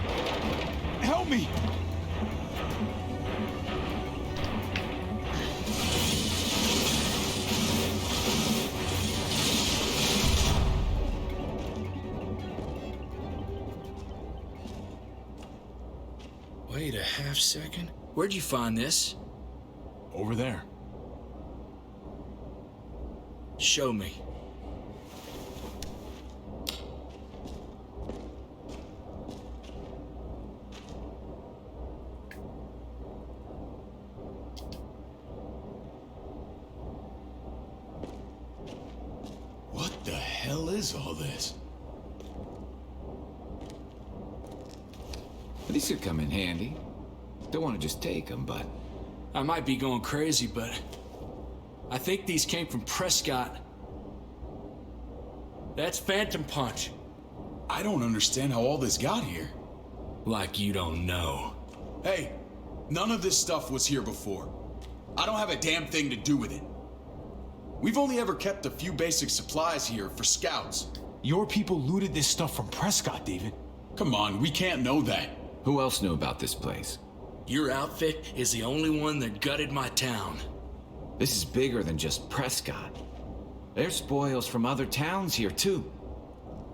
Help me! Wait a half second. Where'd you find this? Over there. Show me. What the hell is all this? These could come in handy. Don't want to just take them, but... I might be going crazy, but I think these came from Prescott That's Phantom Punch. I don't understand how all this got here. Like you don't know. Hey, none of this stuff was here before. I don't have a damn thing to do with it. We've only ever kept a few basic supplies here for scouts. Your people looted this stuff from Prescott, David. Come on, we can't know that. Who else knew about this place? Your outfit is the only one that gutted my town. This is bigger than just Prescott. There's spoils from other towns here, too.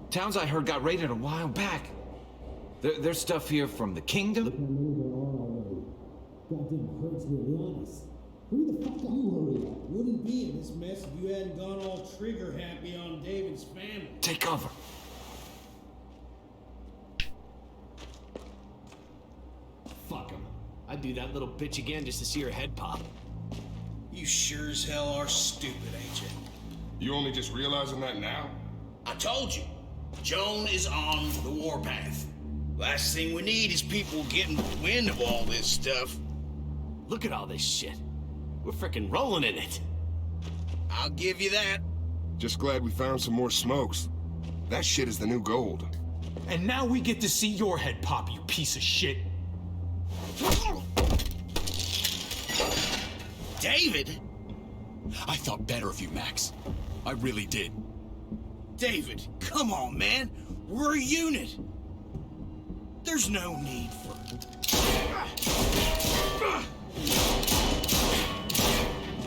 Towns I heard got raided a while back. There's stuff here from the kingdom. Goddamn hurts me, to be honest. Who the fuck are you, Hurry? Wouldn't be in this mess if you hadn't gone all trigger happy on David's family. Take cover. Fuck him. I'd do that little bitch again just to see her head pop. You sure as hell are stupid, ain't you? You only just realizing that now? I told you. Joan is on the warpath. Last thing we need is people getting wind of all this stuff. Look at all this shit. We're frickin' rolling in it. I'll give you that. Just glad we found some more smokes. That shit is the new gold. And now we get to see your head pop, you piece of shit. David? I thought better of you, Max. I really did. David, come on, man. We're a unit. There's no need for...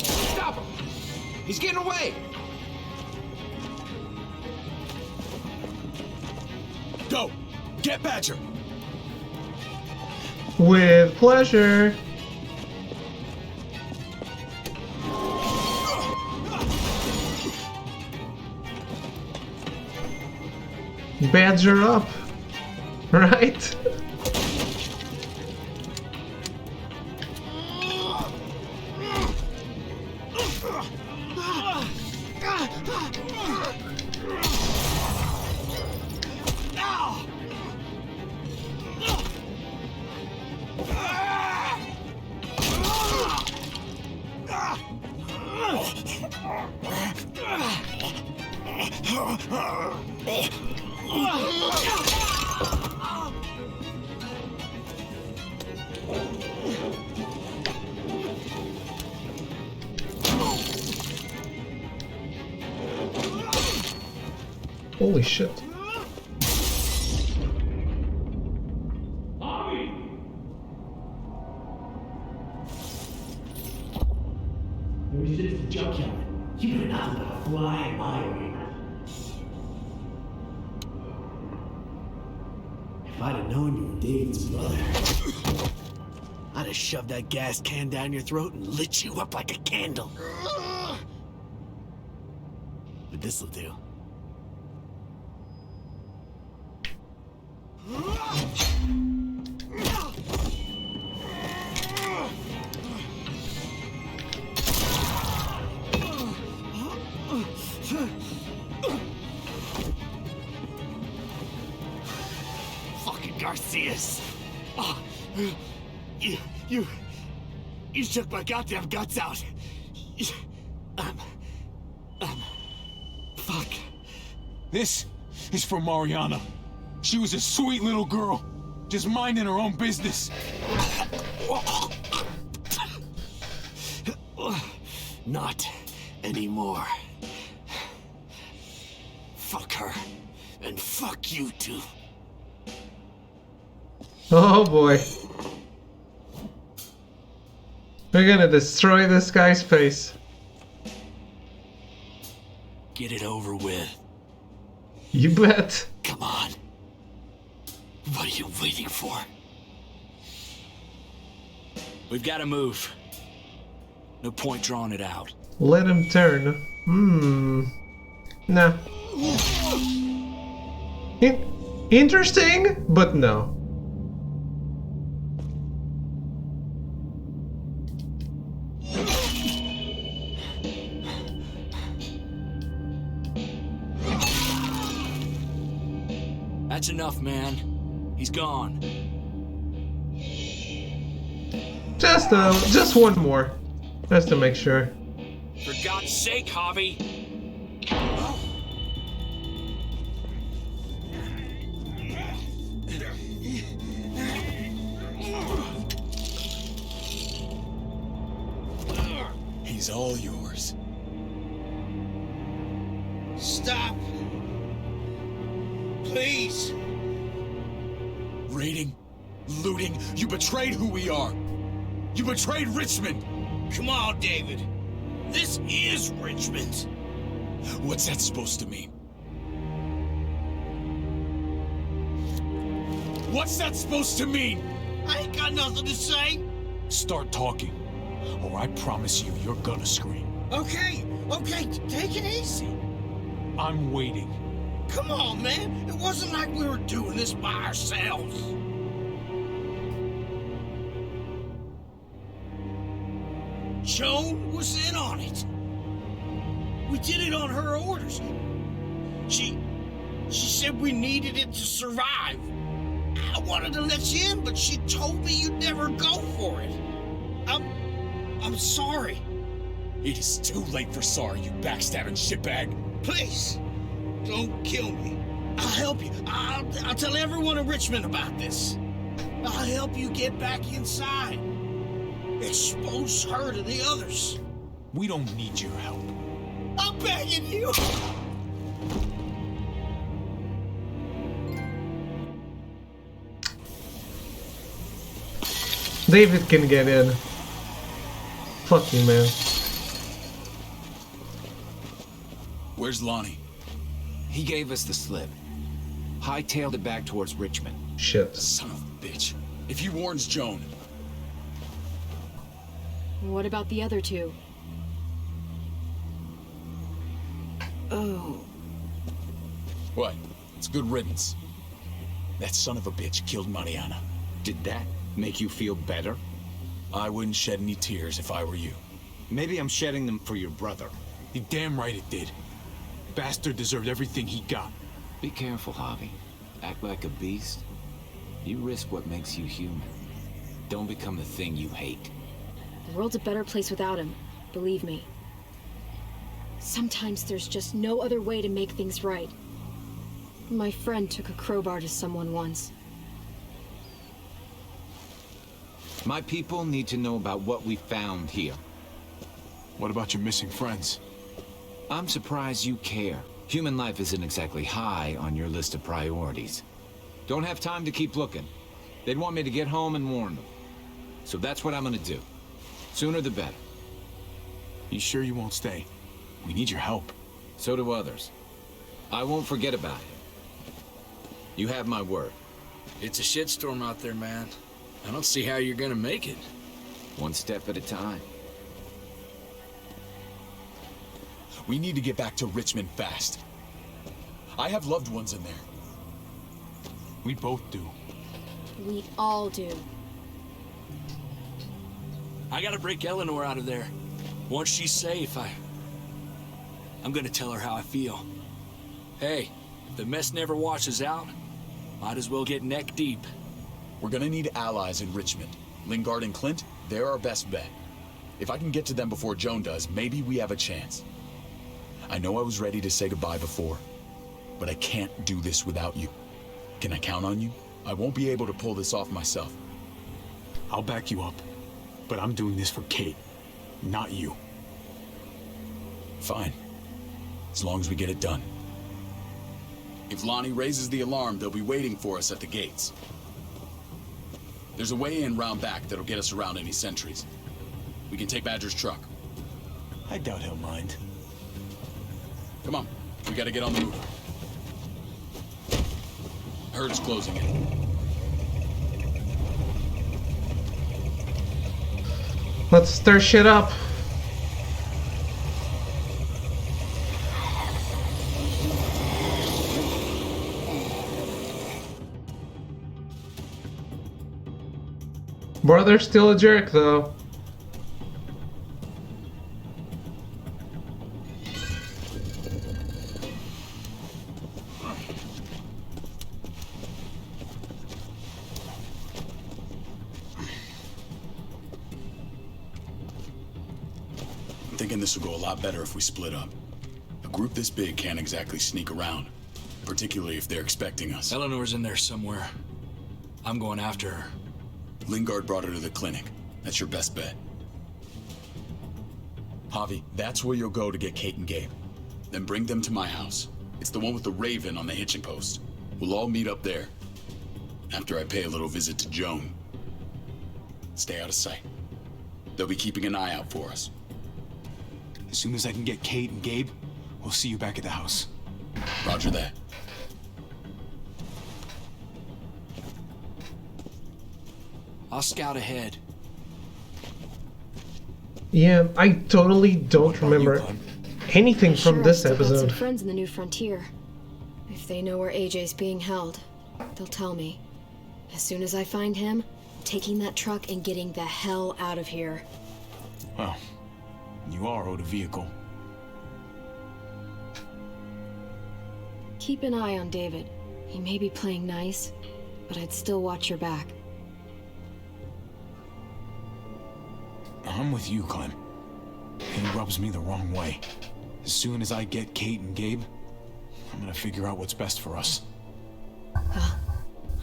Stop him! He's getting away! Go! Get Badger! With pleasure. Badger up, right? Holy shit. We should have junkyard. You've been nothing but a fly in my arena. If I'd have known you were David's brother, I'd have shoved that gas can down your throat and lit you up like a candle. But this'll do. Fucking Garcias. Oh, you shook my goddamn guts out. Fuck. This is for Mariana. She was a sweet little girl, just minding her own business. Not anymore. Fuck her. And fuck you too. Oh boy. We're gonna destroy this guy's face. Get it over with. You bet. Come on. What are you waiting for? We've got to move. No point drawing it out. Let him turn. Nah. Interesting, but no. That's enough, man. He's gone. Just one more. Just to make sure. For God's sake, Javi. He's all yours. Stop. Please. Raiding, looting, you betrayed who we are. You betrayed Richmond. Come on, David. This is Richmond. What's that supposed to mean? What's that supposed to mean? I ain't got nothing to say. Start talking, or I promise you, you're gonna scream. Okay, take it easy. I'm waiting. Come on, man. It wasn't like we were doing this by ourselves. Joan was in on it. We did it on her orders. She said we needed it to survive. I wanted to let you in, but she told me you'd never go for it. I'm sorry. It is too late for sorry, you backstabbing shitbag. Please, don't kill me. I'll help you. I'll tell everyone in Richmond about this. I'll help you get back inside. Expose her to the others. We don't need your help. I'm begging you. David can get in. Fuck you, man. Where's Lonnie? He gave us the slip. Hightailed it back towards Richmond. Shit. Son of a bitch. If he warns Joan... What about the other two? Oh. What? It's good riddance. That son of a bitch killed Mariana. Did that make you feel better? I wouldn't shed any tears if I were you. Maybe I'm shedding them for your brother. You're damn right it did. Bastard deserved everything he got. Be careful, Javi. Act like a beast. You risk what makes you human. Don't become the thing you hate. The world's a better place without him, believe me. Sometimes there's just no other way to make things right. My friend took a crowbar to someone once. My people need to know about what we found here. What about your missing friends? I'm surprised you care. Human life isn't exactly high on your list of priorities. Don't have time to keep looking. They'd want me to get home and warn them. So that's what I'm gonna do. Sooner the better. You sure you won't stay? We need your help. So do others. I won't forget about it. You have my word. It's a shitstorm out there, man. I don't see how you're gonna make it. One step at a time. We need to get back to Richmond fast. I have loved ones in there. We both do. We all do. I gotta break Eleanor out of there. Once she's safe, I'm gonna tell her how I feel. Hey, if the mess never washes out, might as well get neck deep. We're gonna need allies in Richmond. Lingard and Clint, they're our best bet. If I can get to them before Joan does, maybe we have a chance. I know I was ready to say goodbye before, but I can't do this without you. Can I count on you? I won't be able to pull this off myself. I'll back you up, but I'm doing this for Kate, not you. Fine, as long as we get it done. If Lonnie raises the alarm, they'll be waiting for us at the gates. There's a way in round back that'll get us around any sentries. We can take Badger's truck. I doubt he'll mind. Come on, we gotta get on the move. Herd's closing in. Let's stir shit up. Brother's still a jerk, though. I'm thinking this will go a lot better if we split up. A group this big can't exactly sneak around, particularly if they're expecting us. Eleanor's in there somewhere. I'm going after her. Lingard brought her to the clinic. That's your best bet. Javi, that's where you'll go to get Kate and Gabe. Then bring them to my house. It's the one with the raven on the hitching post. We'll all meet up there. After I pay a little visit to Joan. Stay out of sight. They'll be keeping an eye out for us. As soon as I can get Kate and Gabe, we'll see you back at the house. Roger that. I'll scout ahead. Yeah, I totally don't remember anything from this I've still got some episode. friends in the New Frontier. If they know where AJ's being held, they'll tell me. As soon as I find him, I'm taking that truck and getting the hell out of here. Well, you are owed a vehicle. Keep an eye on David. He may be playing nice, but I'd still watch your back. I'm with you, Clem. He rubs me the wrong way. As soon as I get Kate and Gabe, I'm gonna figure out what's best for us. Well,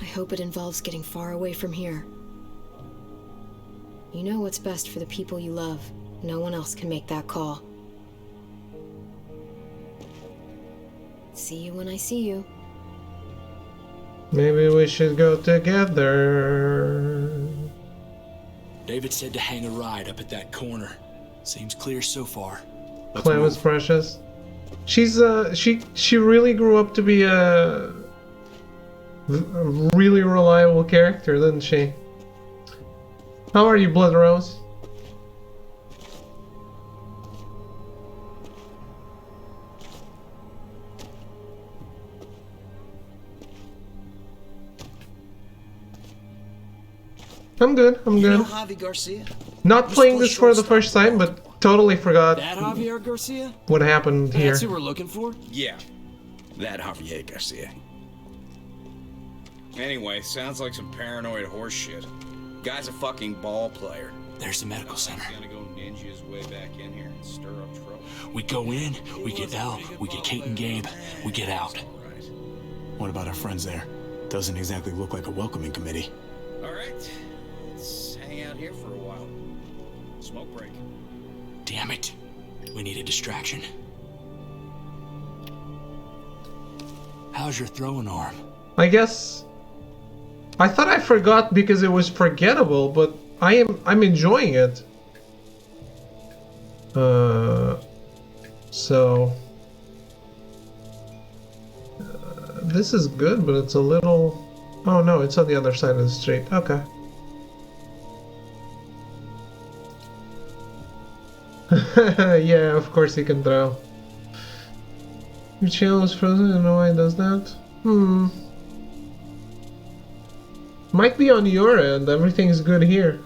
I hope it involves getting far away from here. You know what's best for the people you love. No one else can make that call. See you when I see you. Maybe we should go together. David said to hang a ride up at that corner. Seems clear so far. Clem is precious. She's she really grew up to be a really reliable character, didn't she? How are you, Blood Rose? I'm good, I'm You know good. Javi Garcia? Not playing this for the first time, but totally forgot That Javier Garcia? what happened here. That's who we're looking for? Yeah, that Javier Garcia. Anyway, sounds like some paranoid horse shit. Guy's a fucking ball player. There's the medical center. He's gonna go ninja his way back in here and stir up trouble. We go in, we get Elle, we get Kate and Gabe, we get out. What about our friends there? Doesn't exactly look like a welcoming committee. Alright, let's hang out here for a while. Smoke break. Damn it. We need a distraction. How's your throwing arm? I guess I thought I forgot because it was forgettable, but I'm enjoying it. This is good, but it's a little. Oh no, it's on the other side of the street. Okay. Yeah, of course he can throw. Your channel is frozen. I don't know why it does that. Might be on your end. Everything's good here.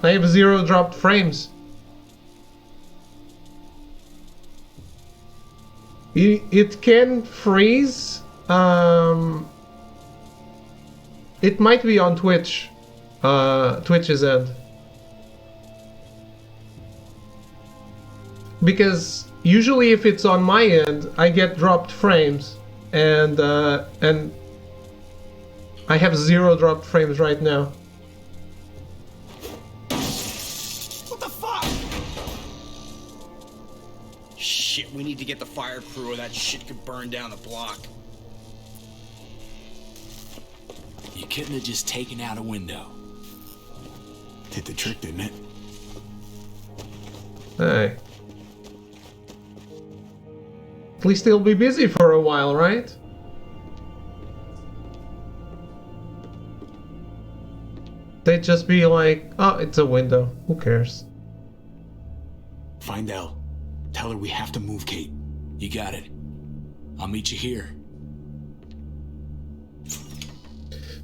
I have 0 dropped frames. It can freeze. It might be on Twitch. Twitch's end. Because usually if it's on my end, I get dropped frames, and I have 0 dropped frames right now. What the fuck? Shit, we need to get the fire crew or that shit could burn down the block. You couldn't have just taken out a window. Did the trick, didn't it? Hey. At least he'll be busy for a while, right? They'd just be like, oh, it's a window. Who cares? Find Elle. Tell her we have to move Kate. You got it. I'll meet you here.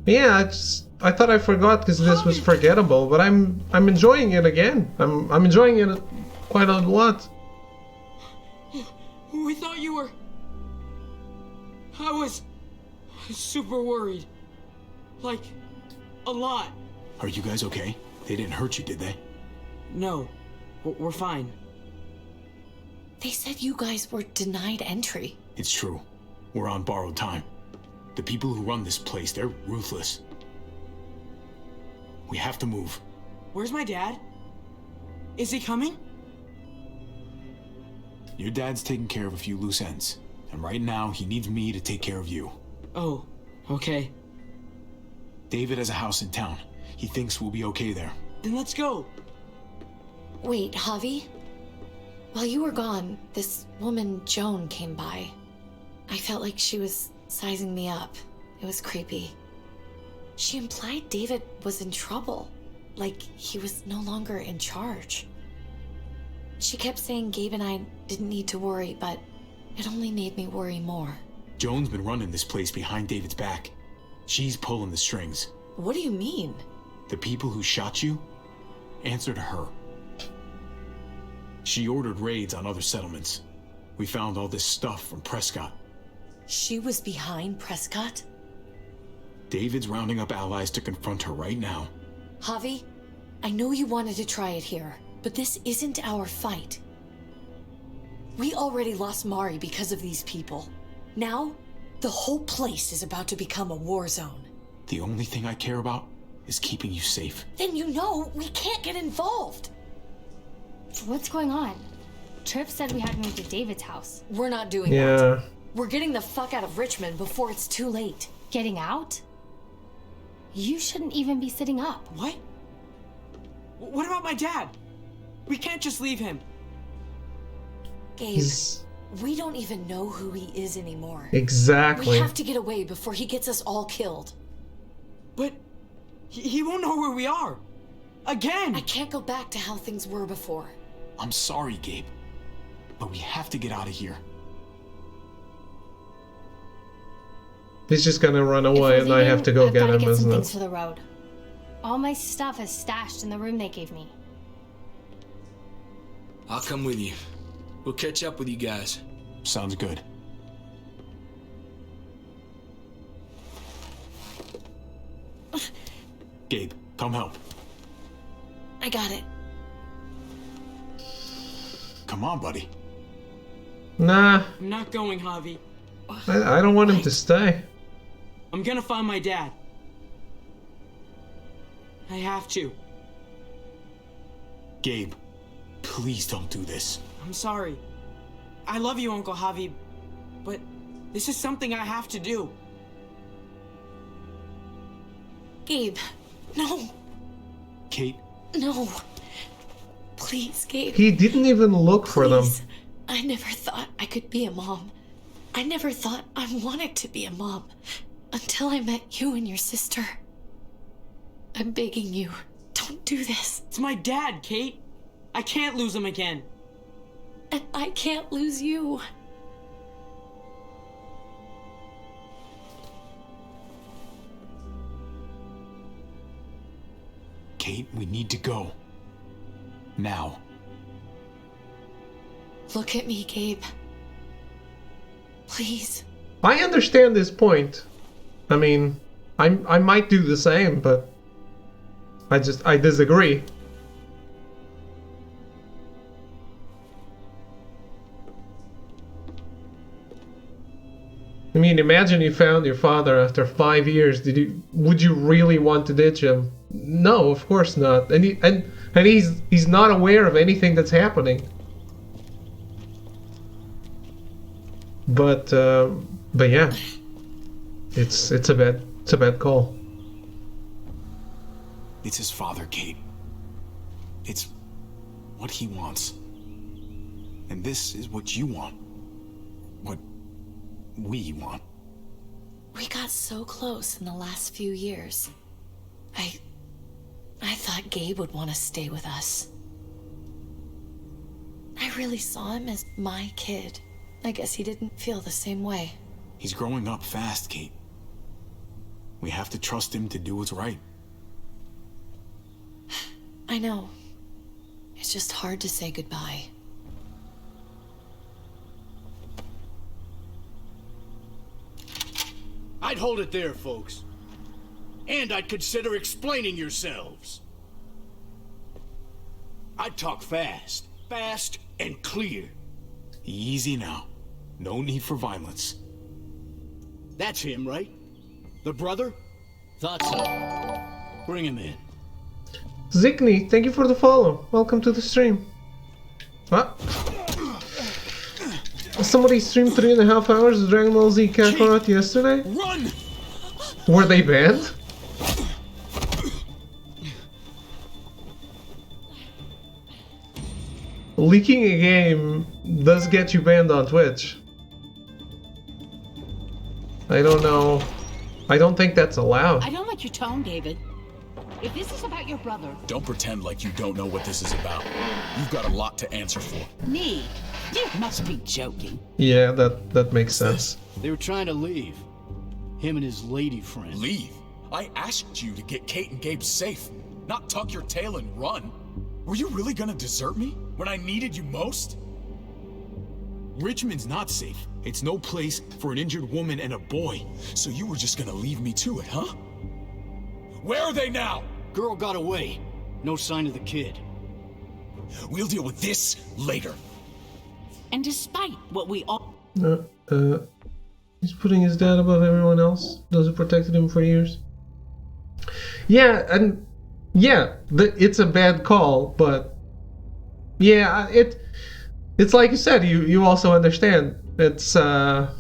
Yeah, I thought I forgot because this was forgettable, but I'm enjoying it again. I'm enjoying it quite a lot. We thought you were... I was super worried. Like, a lot. Are you guys okay? They didn't hurt you, did they? No, we're fine. They said you guys were denied entry. It's true. We're on borrowed time. The people who run this place, they're ruthless. We have to move. Where's my dad? Is he coming? Your dad's taking care of a few loose ends. And right now, he needs me to take care of you. Oh, okay. David has a house in town. He thinks we'll be okay there. Then let's go. Wait, Javi? While you were gone, this woman, Joan, came by. I felt like she was sizing me up. It was creepy. She implied David was in trouble. Like he was no longer in charge. She kept saying Gabe and I didn't need to worry, but it only made me worry more. Joan's been running this place behind David's back. She's pulling the strings. What do you mean? The people who shot you answer to her. She ordered raids on other settlements. We found all this stuff from Prescott. She was behind Prescott? David's rounding up allies to confront her right now. Javi, I know you wanted to try it here, but this isn't our fight. We already lost Mari because of these people. Now, the whole place is about to become a war zone. The only thing I care about is keeping you safe. Then you know we can't get involved. What's going on? Tripp said we had to move to David's house. We're not doing that. We're getting the fuck out of Richmond before it's too late. Getting out? You shouldn't even be sitting up. What? What about my dad? We can't just leave him. Gabe, we don't even know who he is anymore. Exactly. We have to get away before he gets us all killed. But he won't know where we are. Again! I can't go back to how things were before. I'm sorry, Gabe, but we have to get out of here. He's just gonna run away and I have to go get him, get some isn't things it? for the road. All my stuff is stashed in the room they gave me. I'll come with you. We'll catch up with you guys. Sounds good. Gabe, come help. I got it. Come on, buddy. Nah, I'm not going, Javi. I don't want him to stay. I'm gonna find my dad. I have to. Gabe, please don't do this. I'm sorry. I love you, Uncle Javi, but this is something I have to do. Gabe, no. Kate. No. Please, Gabe. He didn't even look for them. I never thought I could be a mom. I never thought I wanted to be a mom until I met you and your sister. I'm begging you, don't do this. It's my dad, Kate. I can't lose him again. And I can't lose you. Kate, we need to go. Now. Look at me, Gabe. Please. I understand this point. I mean, I might do the same, but I disagree. I mean, imagine you found your father after 5 years. Would you really want to ditch him? No, of course not. And he's not aware of anything that's happening. But yeah, it's a bad call. It's his father, Kate. It's what he wants. And this is what you want. What we want. We got so close in the last few years. I thought Gabe would want to stay with us. I really saw him as my kid. I guess he didn't feel the same way. He's growing up fast, Kate. We have to trust him to do what's right. I know. It's just hard to say goodbye. I'd hold it there, folks. And I'd consider explaining yourselves. I'd talk fast. Fast and clear. Easy now. No need for violence. That's him, right? The brother? Thought so. Bring him in. Zikni, thank you for the follow. Welcome to the stream. What? Somebody streamed 3.5 hours of Dragon Ball Z Kakarot yesterday? Run! Were they banned? Leaking a game does get you banned on Twitch. I don't know. I don't think that's allowed. I don't like your tone, David. If this is about your brother... Don't pretend like you don't know what this is about. You've got a lot to answer for. Me? You must be joking. Yeah, that makes sense. They were trying to leave. Him and his lady friend. Leave? I asked you to get Kate and Gabe safe, not tuck your tail and run. Were you really gonna desert me when I needed you most? Richmond's not safe. It's no place for an injured woman and a boy. So you were just gonna leave me to it, huh? Where are they now? Girl got away. No sign of the kid. We'll deal with this later. And despite what we all... He's putting his dad above everyone else. Those who protected him for years. Yeah, and... Yeah, it's a bad call, but... Yeah, it's like you said, you also understand. It's a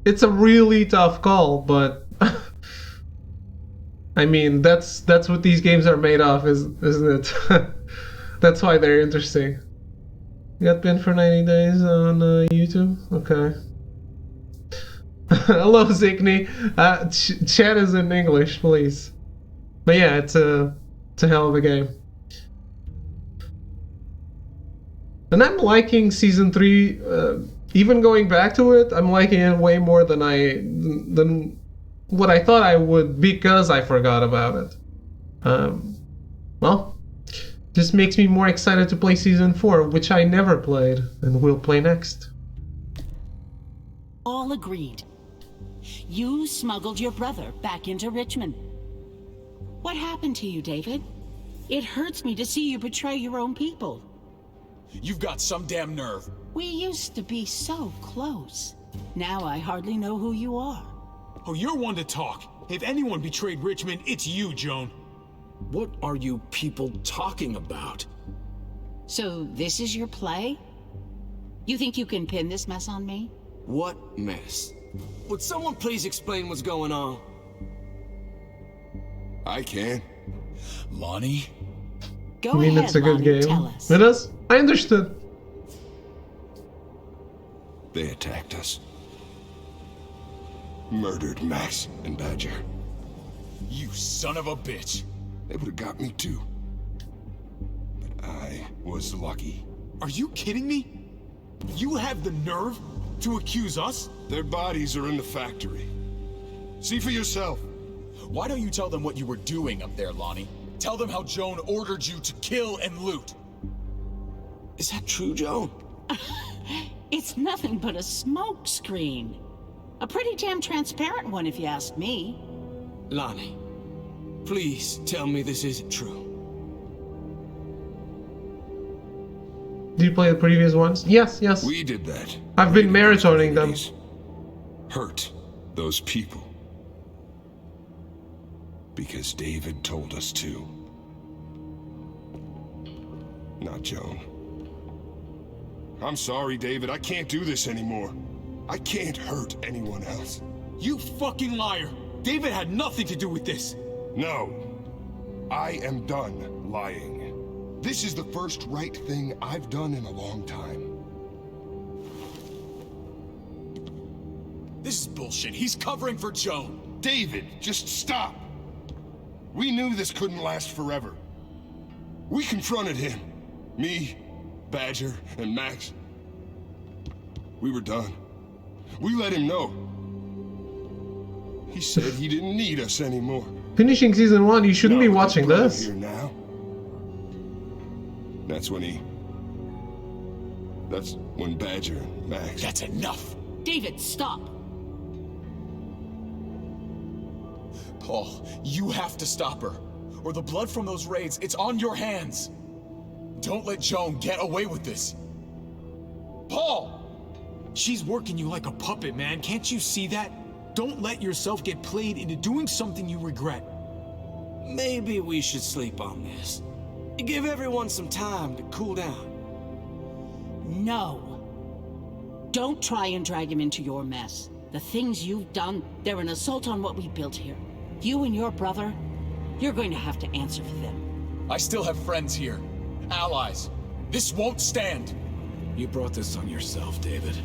really tough call, but... I mean, that's what these games are made of, isn't it? That's why they're interesting. You got banned for 90 days on YouTube? Okay. Hello, Zikni. Chat is in English, please. But yeah, it's a hell of a game. And I'm liking Season 3, even going back to it, I'm liking it way more than what I thought I would because I forgot about it. Well, just makes me more excited to play Season 4, which I never played and will play next. all agreed. You smuggled your brother back into Richmond. What happened to you, David? It hurts me to see you betray your own people. You've got some damn nerve. We used to be so close. Now I hardly know who you are. Oh, you're one to talk. If anyone betrayed Richmond, it's you, Joan. What are you people talking about? So this is your play? You think you can pin this mess on me? What mess? Would someone please explain what's going on? I can. Lonnie? Go I mean, ahead, it's a good Lonnie, game. tell us. It is? I understood. They attacked us. Murdered Max and Badger. You son of a bitch. They would have got me too. But I was lucky. Are you kidding me? You have the nerve to accuse us? Their bodies are in the factory. See for yourself. Why don't you tell them what you were doing up there, Lonnie? Tell them how Joan ordered you to kill and loot. Is that true, Joan? It's nothing but a smoke screen. A pretty damn transparent one, if you ask me. Lonnie, please tell me this isn't true. Did you play the previous ones? Yes, yes. We did that. I've been maratoning them. Hurt those people. Because David told us to. Not Joan. I'm sorry, David. I can't do this anymore. I can't hurt anyone else. You fucking liar! David had nothing to do with this! No. I am done lying. This is the first right thing I've done in a long time. This is bullshit. He's covering for Joan. David, just stop. We knew this couldn't last forever. We confronted him. Me, Badger, and Max. We were done. We let him know. He said he didn't need us anymore. Finishing season 1, you shouldn't be watching this. Here now. That's when Badger and Max. That's enough. David, stop. Paul, you have to stop her. Or the blood from those raids, it's on your hands. Don't let Joan get away with this. Paul! She's working you like a puppet, man. Can't you see that? Don't let yourself get played into doing something you regret. Maybe we should sleep on this. Give everyone some time to cool down. No. Don't try and drag him into your mess. The things you've done, they're an assault on what we built here. You and your brother, you're going to have to answer for them. I still have friends here. Allies. This won't stand. You brought this on yourself, David.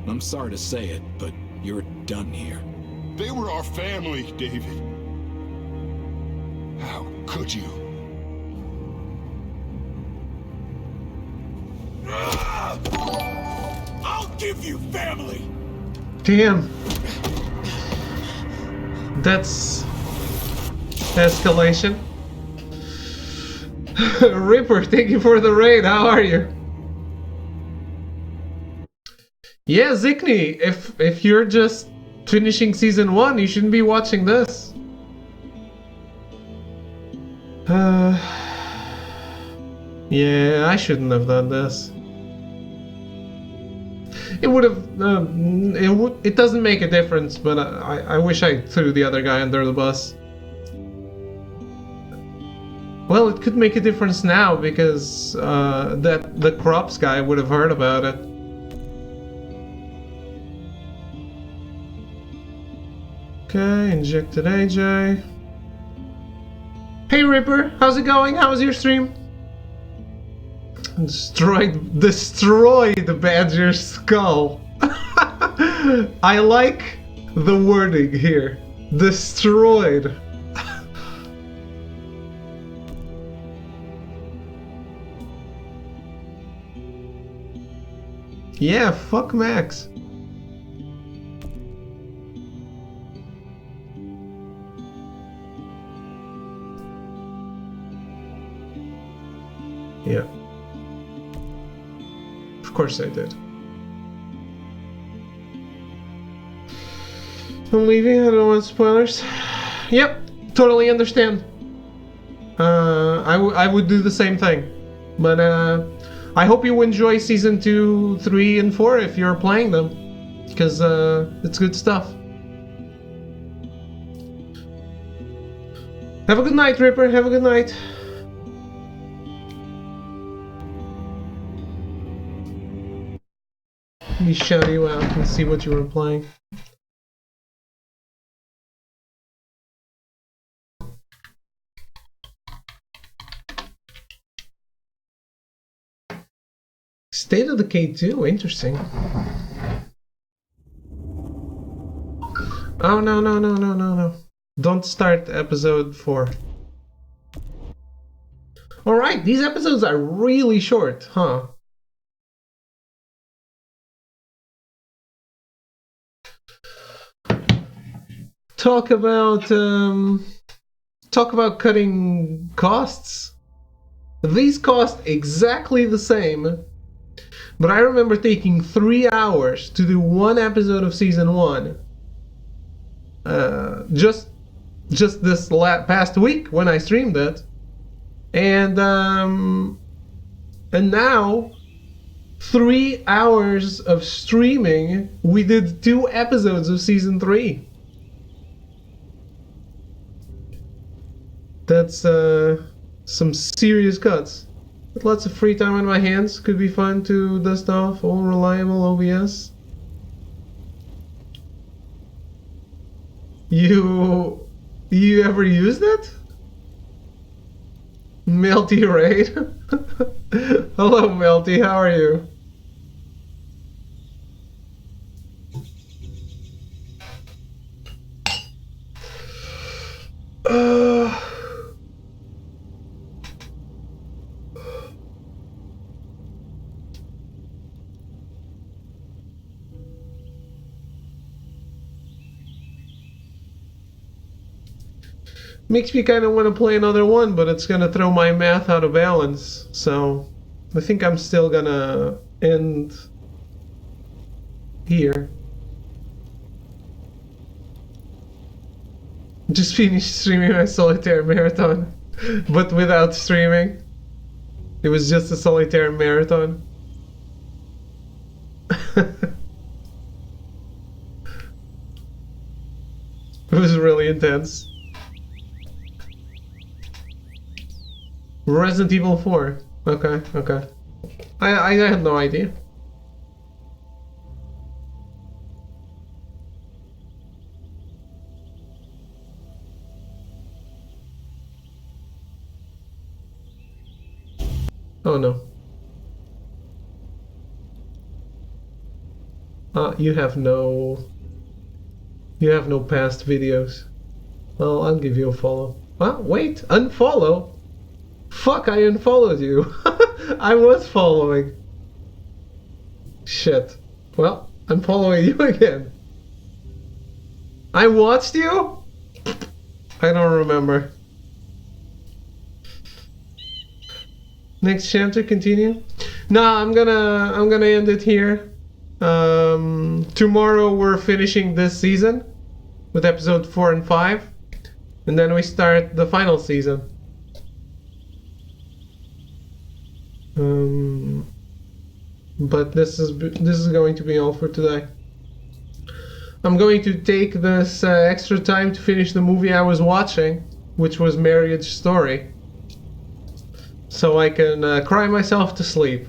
I'm sorry to say it, but you're done here. They were our family, David. How could you? I'll give you family! Damn. That's escalation. Ripper, thank you for the raid. How are you? Yeah, Zikni, if you're just finishing season 1, you shouldn't be watching this. Yeah, I shouldn't have done this. It would have. It doesn't make a difference, but I wish I threw the other guy under the bus. Well, it could make a difference now because that the crops guy would have heard about it. Okay, injected AJ. Hey Ripper, how's it going? How was your stream? Destroy the Badger's skull. I like the wording here. Destroyed. Yeah, fuck Max. Yeah. Of course I did. I'm leaving, I don't want spoilers. Yep, totally understand. I would do the same thing. But I hope you enjoy season 2, 3, and 4 if you're playing them. Because it's good stuff. Have a good night, Ripper. Have a good night. Let me shout you out and see what you were playing. State of Decay 2, interesting. Oh, no. Don't start episode 4. Alright, these episodes are really short, huh? Talk about cutting costs. These cost exactly the same, but I remember taking 3 hours to do one episode of season 1. Just this past week when I streamed it, and now 3 hours of streaming, we did 2 episodes of season 3. That's some serious cuts. With lots of free time on my hands, could be fun to dust off all reliable OBS. You ever used it? Melty Raid? Hello Melty, how are you? Makes me kind of want to play another one, but it's gonna throw my math out of balance. So I think I'm still gonna end here. Just finished streaming my solitaire marathon, but without streaming. It was just a solitaire marathon. It was really intense. Resident Evil 4. Okay. I had no idea. Oh no. You have no past videos. Well, I'll give you a follow. Well, wait, unfollow? Fuck, I unfollowed you. I was following. Shit. Well, I'm following you again. I watched you? I don't remember. Next chapter, continue? Nah, I'm gonna end it here. Tomorrow we're finishing this season with episode 4 and 5, and then we start the final season. But this is going to be all for today. I'm going to take this extra time to finish the movie I was watching, which was Marriage Story, so I can cry myself to sleep.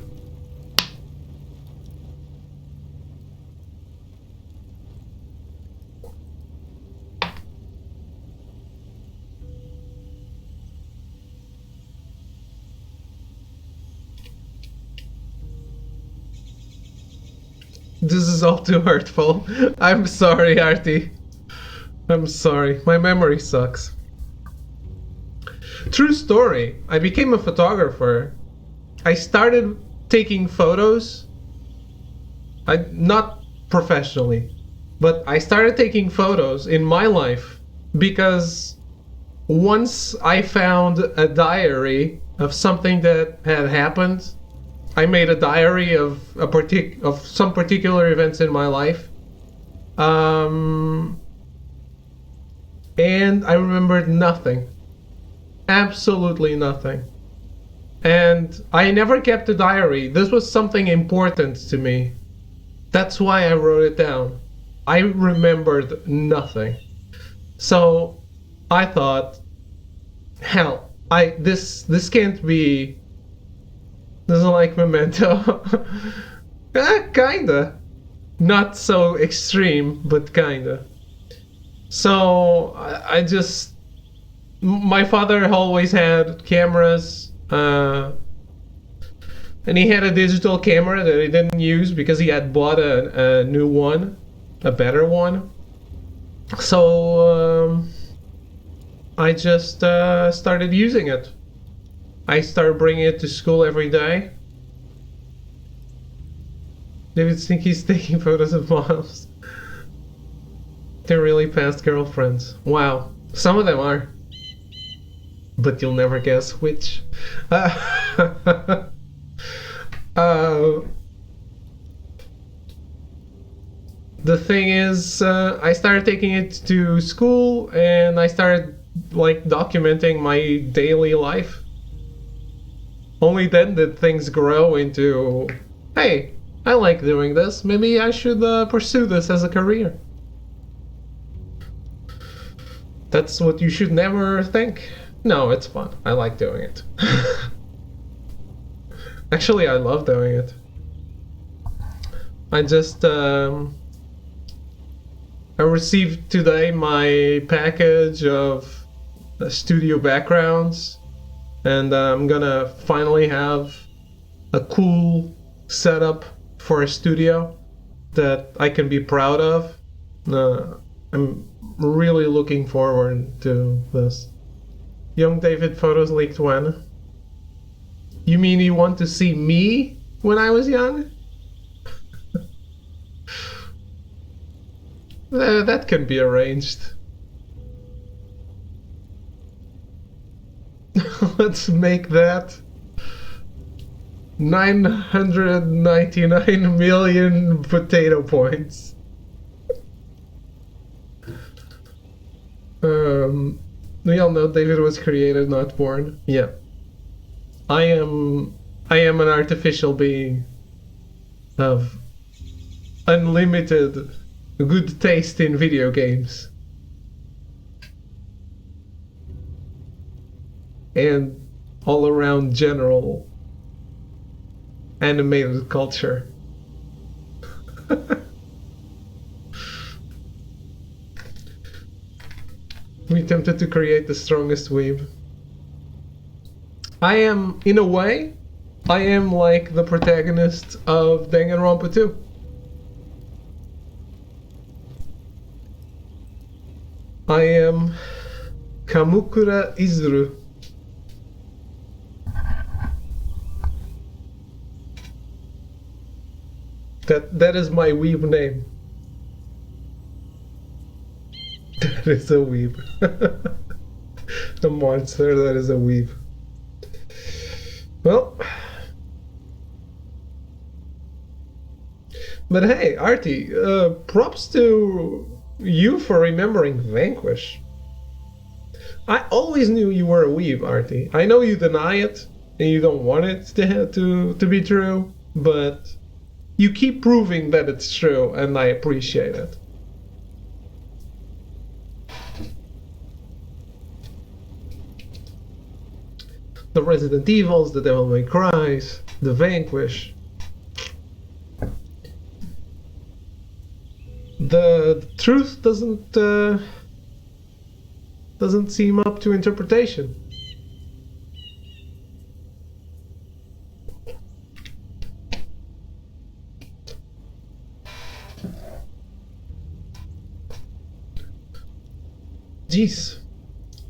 This is all too hurtful. I'm sorry, Artie. I'm sorry. My memory sucks. True story. I became a photographer. I started taking photos. Not professionally, but I started taking photos in my life because once I found a diary of something that had happened. I made a diary of some particular events in my life, and I remembered nothing, absolutely nothing. And I never kept a diary. This was something important to me. That's why I wrote it down. I remembered nothing. So I thought, hell, this can't be. Doesn't like Memento. Kinda. Not so extreme, but kinda. So I just... My father always had cameras, and he had a digital camera that he didn't use because he had bought a new one, a better one. So I just started using it. I started bringing it to school every day. David think he's taking photos of models. They're really past girlfriends. Wow. Some of them are. But you'll never guess which. The thing is, I started taking it to school and I started like documenting my daily life. Only then did things grow into, hey, I like doing this. Maybe I should pursue this as a career. That's what you should never think. No, it's fun. I like doing it. Actually, I love doing it. I just, I received today my package of studio backgrounds. And I'm gonna finally have a cool setup for a studio that I can be proud of. I'm really looking forward to this. Young David photos leaked when? You mean you want to see me when I was young? That can be arranged. Let's make that 999 million potato points. We all know David was created, not born. Yeah. I am an artificial being of unlimited good taste in video games. And all around general animated culture. We attempted to create the strongest weeb. I am, in a way, I am like the protagonist of Danganronpa 2. I am Kamukura Izuru. That is my weeb name. That is a weeb. A monster that is a weeb. Well. But hey, Artie, props to you for remembering Vanquish. I always knew you were a weeb, Artie. I know you deny it, and you don't want it to be true, but you keep proving that it's true, and I appreciate it. The Resident Evils, the Devil May Cries, the Vanquish. The truth doesn't seem up to interpretation. Jeez,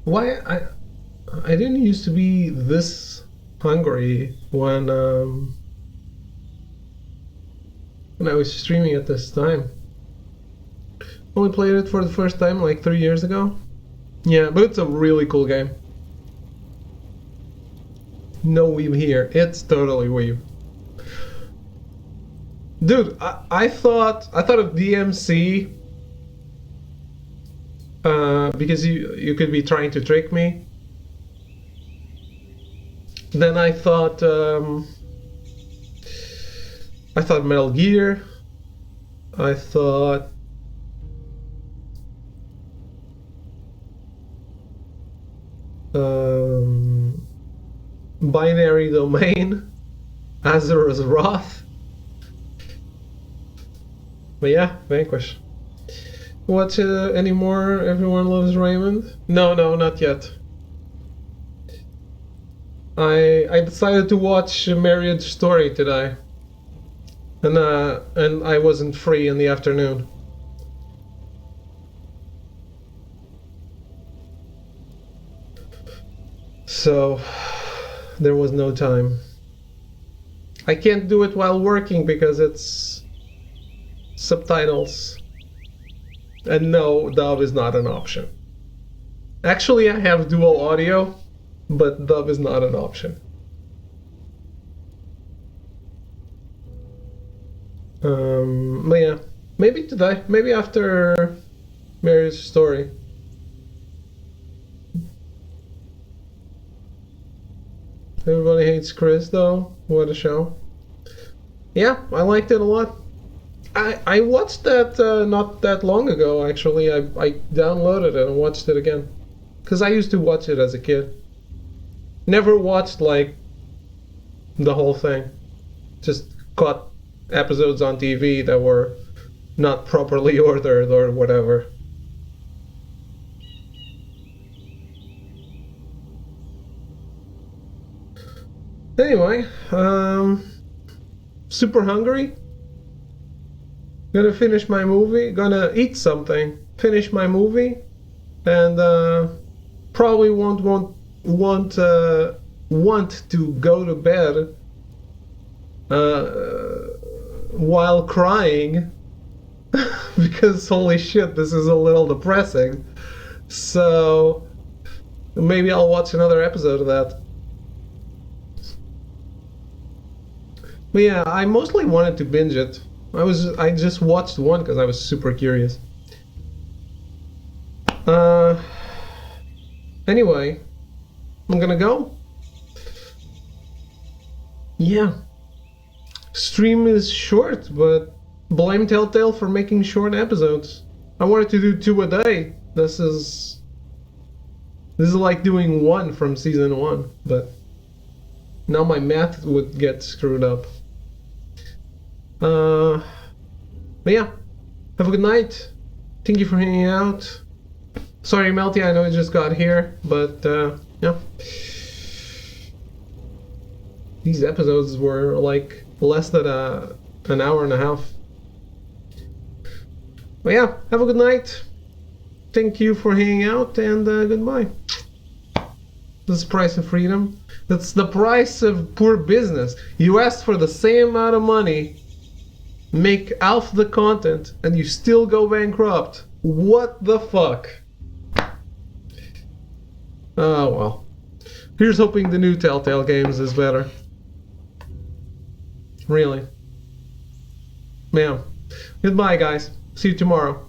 why I didn't used to be this hungry when I was streaming at this time. Only played it for the first time like 3 years ago. Yeah, but it's a really cool game. No weeb here. It's totally weeb. Dude, I thought of DMC because you could be trying to trick me. Then I thought Metal Gear. I thought Binary Domain, Azura's Wrath. But yeah, Vanquish. Watch any more Everyone Loves Raymond? No, not yet. I decided to watch Marriage Story today, and I wasn't free in the afternoon. So there was no time. I can't do it while working because it's subtitles. And no, dub is not an option. Actually, I have dual audio, but dub is not an option. But yeah, maybe today, maybe after Marriage Story. Everybody Hates Chris, though. What a show. Yeah, I liked it a lot. I watched that not that long ago, actually. I downloaded it and watched it again. Because I used to watch it as a kid. Never watched, like, the whole thing. Just caught episodes on TV that were not properly ordered or whatever. Anyway, super hungry. Gonna finish my movie, gonna eat something, finish my movie, and probably won't want to go to bed while crying because holy shit, this is a little depressing. So maybe I'll watch another episode of that. But yeah, I mostly wanted to binge it. I just watched one because I was super curious. Anyway, I'm gonna go. Yeah. Stream is short, but blame Telltale for making short episodes. I wanted to do 2 a day. This is like doing 1 from season 1, but now my math would get screwed up. But yeah, have a good night. Thank you for hanging out. Sorry, Melty, I know you just got here, but yeah. These episodes were like less than an hour and a half. But yeah, have a good night. Thank you for hanging out, and goodbye. This is the price of freedom. That's the price of poor business. You asked for the same amount of money, make half the content, and you still go bankrupt. What the fuck? Oh well. Here's hoping the new Telltale Games is better. Really. Yeah. Goodbye, guys. See you tomorrow.